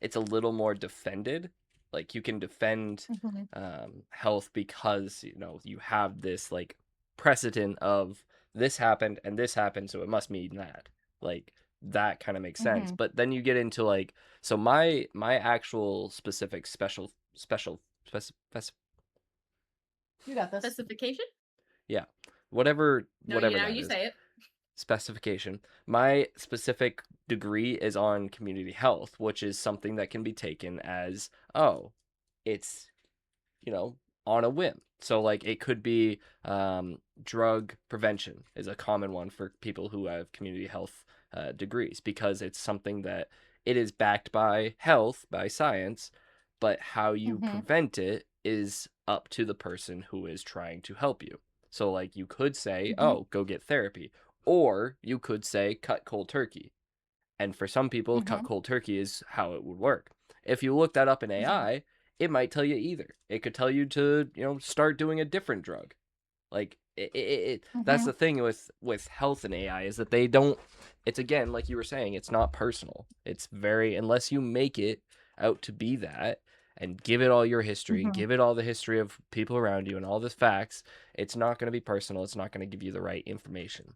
it's a little more defended. Like you can defend Mm-hmm. health because you have this like precedent of this happened, so it must mean that. Like that kind of makes sense. Mm-hmm. But then you get into like so my actual specific You got this. Specification? yeah whatever No, you whatever know, that you is say it. specification. My specific degree is on community health, which is something that can be taken as, oh, it's, you know, on a whim. So, like, it could be drug prevention is a common one for people who have community health degrees because it's something that it is backed by health, by science, but how you Mm-hmm. prevent it is up to the person who is trying to help you. So, like, you could say, Mm-hmm. oh, go get therapy. Or you could say, cut cold turkey. And for some people, cut Mm-hmm. cold turkey is how it would work. If you look that up in Mm-hmm. AI, it might tell you either. It could tell you to, start doing a different drug. Like that's Mm-hmm. the thing with health and AI is that they don't. It's again like you were saying, it's not personal. It's very unless you make it out to be that and give it all your history and Mm-hmm. give it all the history of people around you and all the facts. It's not going to be personal. It's not going to give you the right information.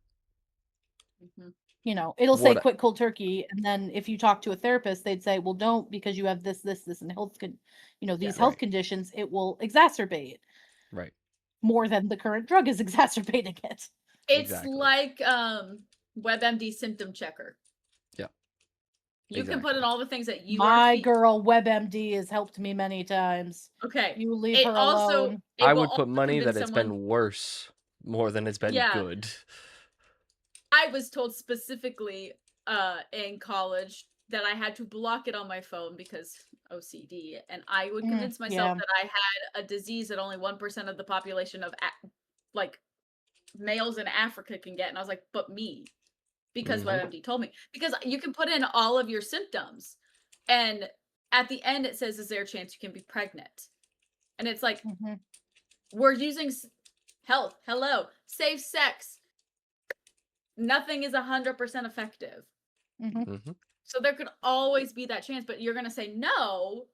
Mhm. You know, it'll say What? quit cold turkey, and then if you talk to a therapist, they'd say, well, don't because you have this, and Yeah. these health Right. conditions, it will exacerbate Right. more than the current drug is exacerbating it. It's Exactly. like WebMD symptom checker. Yeah. You can put in Exactly. all the things that you are My girl WebMD has helped me many times. okay. You leave her alone. I It will would put also money that convince it's someone. been worse more than it's been Yeah, good. I was told specifically in college that I had to block it on my phone because OCD, and I would convince myself Yeah. that I had a disease that only 1% of the population of like males in Africa can get, and I was like, but me, because Hmm. WebMD told me. Because you can put in all of your symptoms, and at the end it says, "Is there a chance you can be pregnant?" And it's like Mm-hmm. we're using health, hello, safe sex. Nothing is 100% effective. Mm-hmm. Hmm. So there could always be that chance, but you're going to say no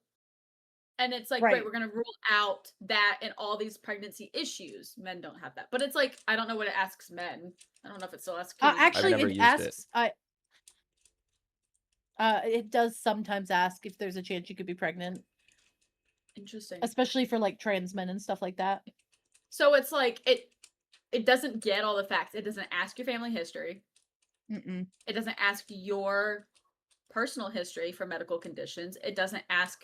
And it's like, Right. we're going to rule out that and all these pregnancy issues. Men don't have that. But it's like, I don't know what it asks men. I don't know if it still asks, can you be I've Actually, never it pregnant? used it. asks. It does sometimes ask if there's a chance you could be pregnant, Interesting. especially for like trans men and stuff like that. So it's like, it doesn't get all the facts. It doesn't ask your family history. Mm-mm. It doesn't ask your personal history for medical conditions. It doesn't ask,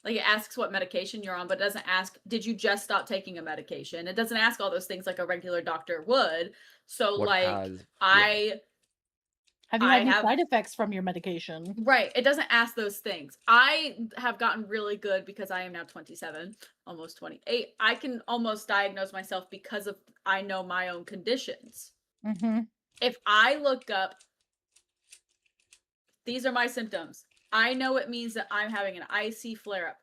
like, it asks what medication you're on, but it doesn't ask, did you just stop taking a medication? It doesn't ask all those things like a regular doctor would. So, What like, has? Yeah. Have you I had any have, side effects from your medication? right. It doesn't ask those things. I have gotten really good because I am now 27, almost 28. I can almost diagnose myself because of I know my own conditions. Mm-hmm. If I look up, these are my symptoms, I know it means that I'm having an IC flare up.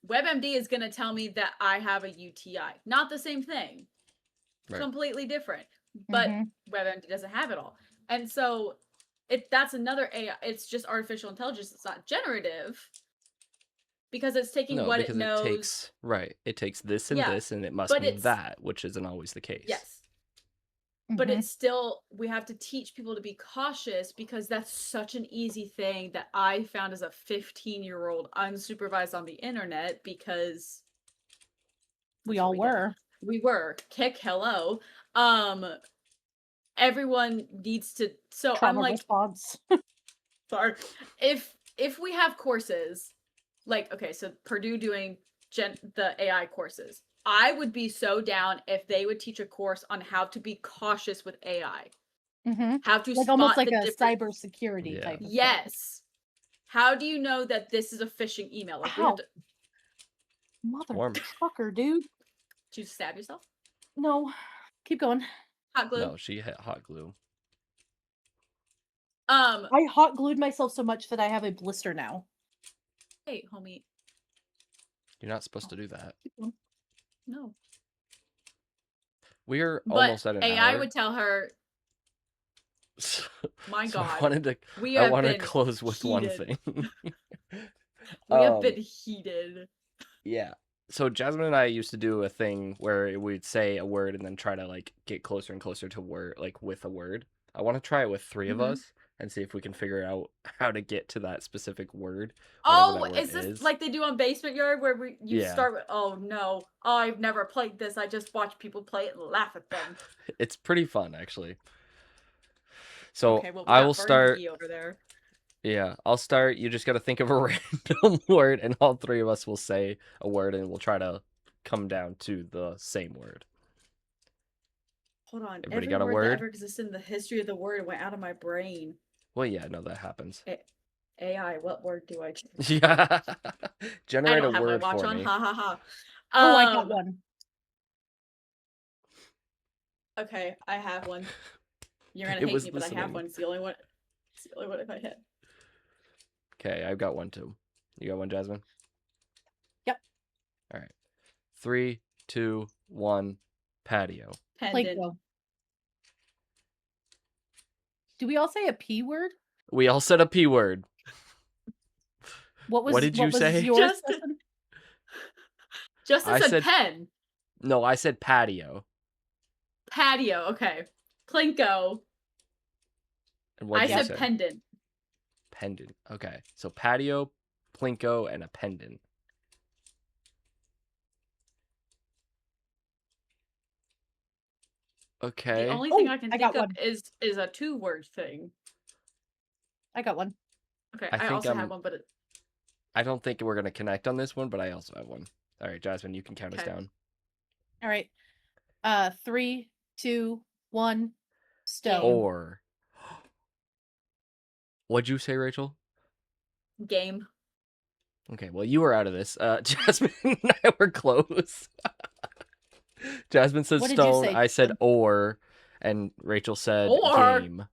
WebMD is going to tell me that I have a UTI. Not the same thing. Right. Completely different. But WebMD doesn't have it all. And so that's another AI. It's just artificial intelligence. It's not generative because it's taking No, what it because it knows. takes it takes this and Yeah, this, and it must but mean it's that, which isn't always the case. yes. But it's still, we have to teach people to be cautious because that's such an easy thing that I found as a 15-year-old unsupervised on the internet because We that's what all we did. were. We were. Kick, hello. Everyone needs to, so I'm Trauma like, response. sorry. If we have courses, like, okay, so Purdue doing the AI courses, I would be so down if they would teach a course on how to be cautious with AI. Mm-hmm. How to Like almost spot like the a difference. cybersecurity Yeah. type of thing. Yes. How do you know that this is a phishing email? Like, we have Ow. to. Mother Warm. trucker, dude. Did you stab yourself? No. Keep going. Hot glue. No, she hit hot glue. I hot glued myself so much that I have a blister now. Hey, homie. You're not supposed to do that. No. We're But almost at an AI hour. would tell her, my So God. I wanted to close with one heated. thing. We have been heated. Yeah. So Jasmine and I used to do a thing where we'd say a word and then try to like get closer and closer to word, like with a word. I want to try it with 3 of Mhm. us and see if we can figure out how to get to that specific word, whatever Oh, that word is this is. like they do on Basement Yard where you Yeah. start with, oh no, oh, I've never played this. I just watch people play it and laugh at them. It's pretty fun actually. So Okay, well, we I got will start. Bernie over there. Yeah, I'll start. You just got to think of a random word, and all 3 of us will say a word, and we'll try to come down to the same word. Hold on. Everybody Every got a word that word? ever existed in the history of the word went out of my brain. Well, yeah, no, that happens. AI, what word do I choose? Yeah. I Generate a don't have my word watch for on. me. Ha ha ha. Oh, I got one. Okay, I have one. You're gonna It hate was me, but I have listening. one. It's the only one. It's the only one I've had. Okay, I've got one too. You got one, Jasmine? Yep. All right. 3, 2, 1. Patio. Pendant. Play-Doh. Do we all say a P word? We all said a P word. What did you say? yours? Justin I said said pen. no. I said patio. Patio. Okay. Plinko. And what I did you said say? pendant. Pendant. Okay. So patio, plinko, and a pendant. Okay. The only thing I can I think got of one. is a 2-word thing. I got one. Okay, I I think also have one, but I don't think we're gonna connect on this one, but I also have one. All right, Jasmine, you can count us okay. down. All right. 3, 2, 1. Stone. Or what'd you say, Rachel? Game. Okay, well you were out of this. Jasmine and I were close. Jasmine said What did you stone. say, I said Justin? or, and Rachel said Or. game.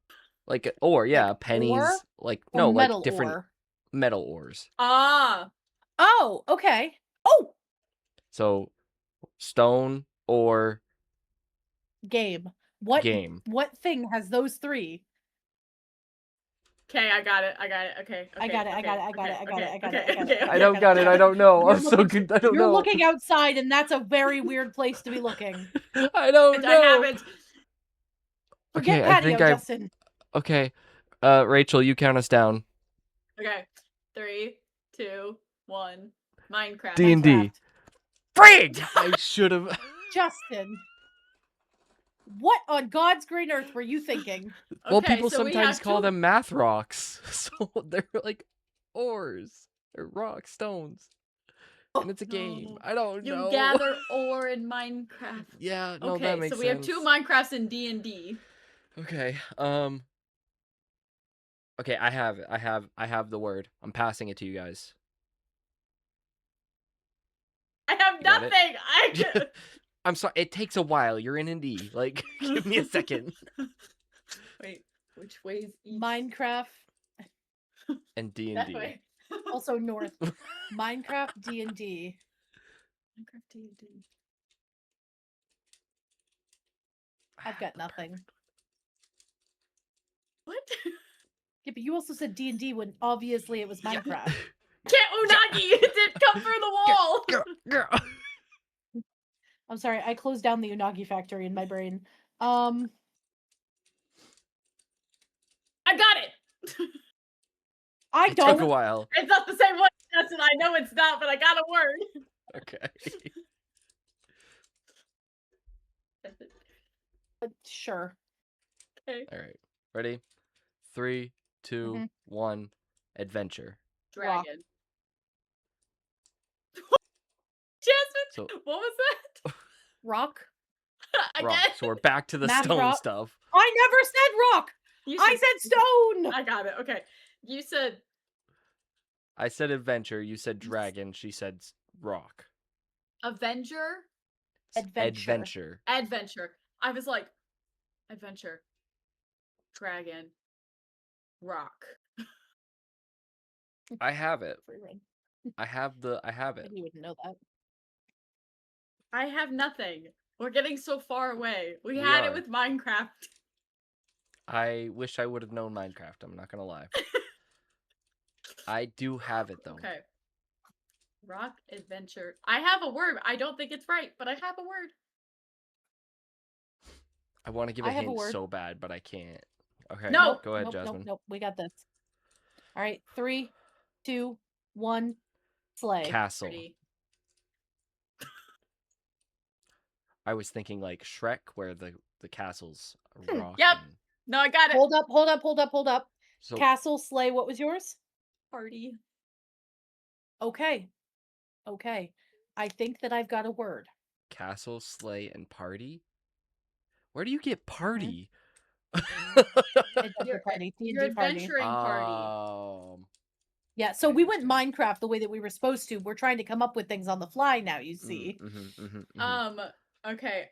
Like or, yeah, Like pennies. ore Like or no, like metal different ore? metal ores. Ah. Oh, okay. Oh, So stone or game. What game. what thing has those 3? Okay, I got it. Okay. I got it. I got it. I got it. I got it. I got it. I got it. I don't got it. I don't know. You're I'm so good. I don't You're know. looking outside, and that's a very weird place to be looking. I don't I know. haven't. Forget Okay, I patio, think I. Justin. Okay, Rachel, you count us down. Okay. 3, 2, 1. Minecraft. D&D. Minecraft. Frig! I should have. Justin. What on God's green earth were you thinking? Well, Okay, people so we sometimes have call two- them math rocks, so they're like ores or rock stones, and it's a game. No. I don't You know. gather ore in Minecraft. Yeah, no, that Okay, makes so we have 2 sense. Minecrafts in D&D. Okay, okay, I have it. I have the word. I'm passing it to you guys. I have You got it? nothing. I'm sorry. It takes a while. You're in ND. Like, give me a second. Wait, which way is east? Minecraft, And That D&D. way. also north. Minecraft D&D. Minecraft D&D. I've got nothing. What? Yeah, but you also said D&D when obviously it was Minecraft. Can't unagi! It didn't come through the wall! Girl. I'm sorry, I closed down the Unagi factory in my brain. I got it! I It took a don't. while. It's not the same one, Justin. I know it's not, but I got a word. Okay. Sure. Okay. All right. Ready? 3, 2, Mhm. 1. Adventure. Rock. Dragon. Jasmine, So what was that? Rock. rock. Again? So we're back to the Math stone rock. stuff. I never said rock. You I said stone. I got it. Okay. You said I said adventure. You said dragon. She said rock. Avenger? Adventure. Adventure. I was like, adventure. Dragon. Rock. I have it. Free run. I have it. You wouldn't know that. I have nothing. We're getting so far away. We We had are. it with Minecraft. I wish I would have known Minecraft. I'm not gonna lie. I do have it though. Okay. Rock adventure. I have a word. I don't think it's right, but I have a word. I want to give a I have a hint word. so bad, but I can't. Okay. No. Go ahead, nope, Jasmine. Nope. We got this. All right. 3, 2, 1. Slay. Castle. Pretty. I was thinking like Shrek, where the castles rock. Yep. and- No, I got it. Hold up. So Castle slay. What was yours? Party. Okay. I think that I've got a word. castle, sleigh, and party. Where do you get party? Adventure party. Your D&D party. adventuring party. Yeah, so I we went understand. Minecraft the way that we were supposed to. We're trying to come up with things on the fly now, you see. Okay.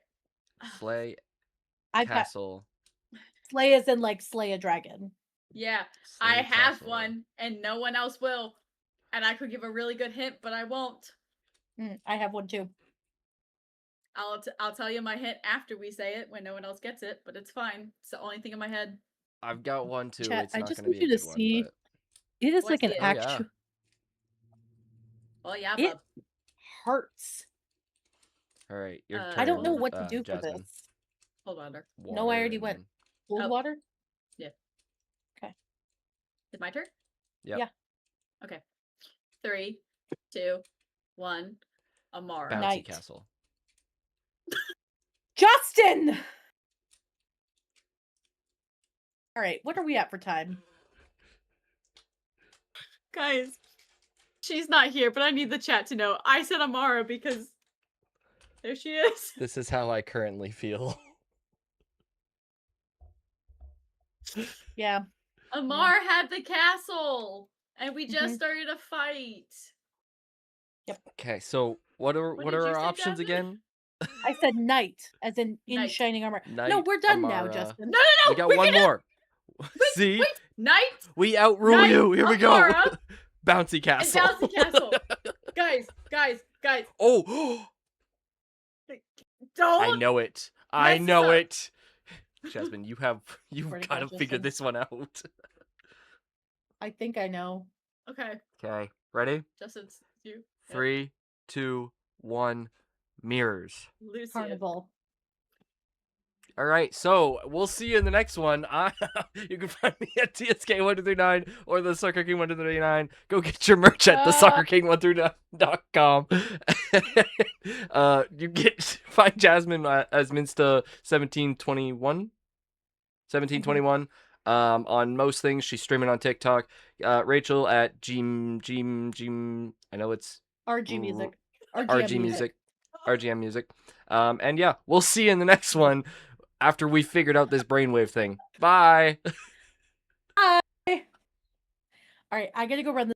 Sleigh, I've got castle. slay as in like slay a dragon. Yeah, Sleigh, I have castle. one, and no one else will. And I could give a really good hint, but I won't. I have one too. I'll tell you my hint after we say it when no one else gets it, but it's fine. It's the only thing in my head. I've got one too. Chat, It's I not just going to need be a you to good see. one, It is What's like an it? Oh, yeah. actual Well, yeah, It bub. hurts. but all right, your turn. I don't know what to do for Jasmine. this. Hold on. No, I already Water went. and Cold Oh. water? Is it my turn? Yep. Yeah. Okay. 3, 2, 1. Amara. Bouncy Night. castle. Justin! All right, what are we at for time? Guys, she's not here, but I need the chat to know. I said Amara because there she is. This is how I currently feel. Yeah. Amar had the castle, and we just Mhm. started a fight. Okay, so what are What did you our say, options Jasmine? again? I said night, as in Night. shining armor. No, Knight, we're done now, Amara. Justin. No, We got we're one gonna- more. See? Wait, Knight We outrule Knight, you. Here we go. Amara, Bouncy and castle. Bouncy Castle. Guys. Oh, Don't. I know it. I Mess know this up. it. Jasmine, you've Swear to got to God, figure Justin. this one out. I think I know. Okay, Okay, ready? Justin's you. Yep. 3, 2, 1. Mirrors. Lucian. Carnival. All right, so we'll see you in the next one. You can find me at TSK1239 or the Soccer King 1239. Go get your merch at thesoccerking1239.com. You get find Jasmine as Minsta1721. 1721. On most things, she's streaming on TikTok. Rachel at Gm. I know it's RG music. RGM RG music. RGM music. And yeah, we'll see you in the next one after we figured out this brainwave thing. Bye. Bye. All right, I gotta go run this.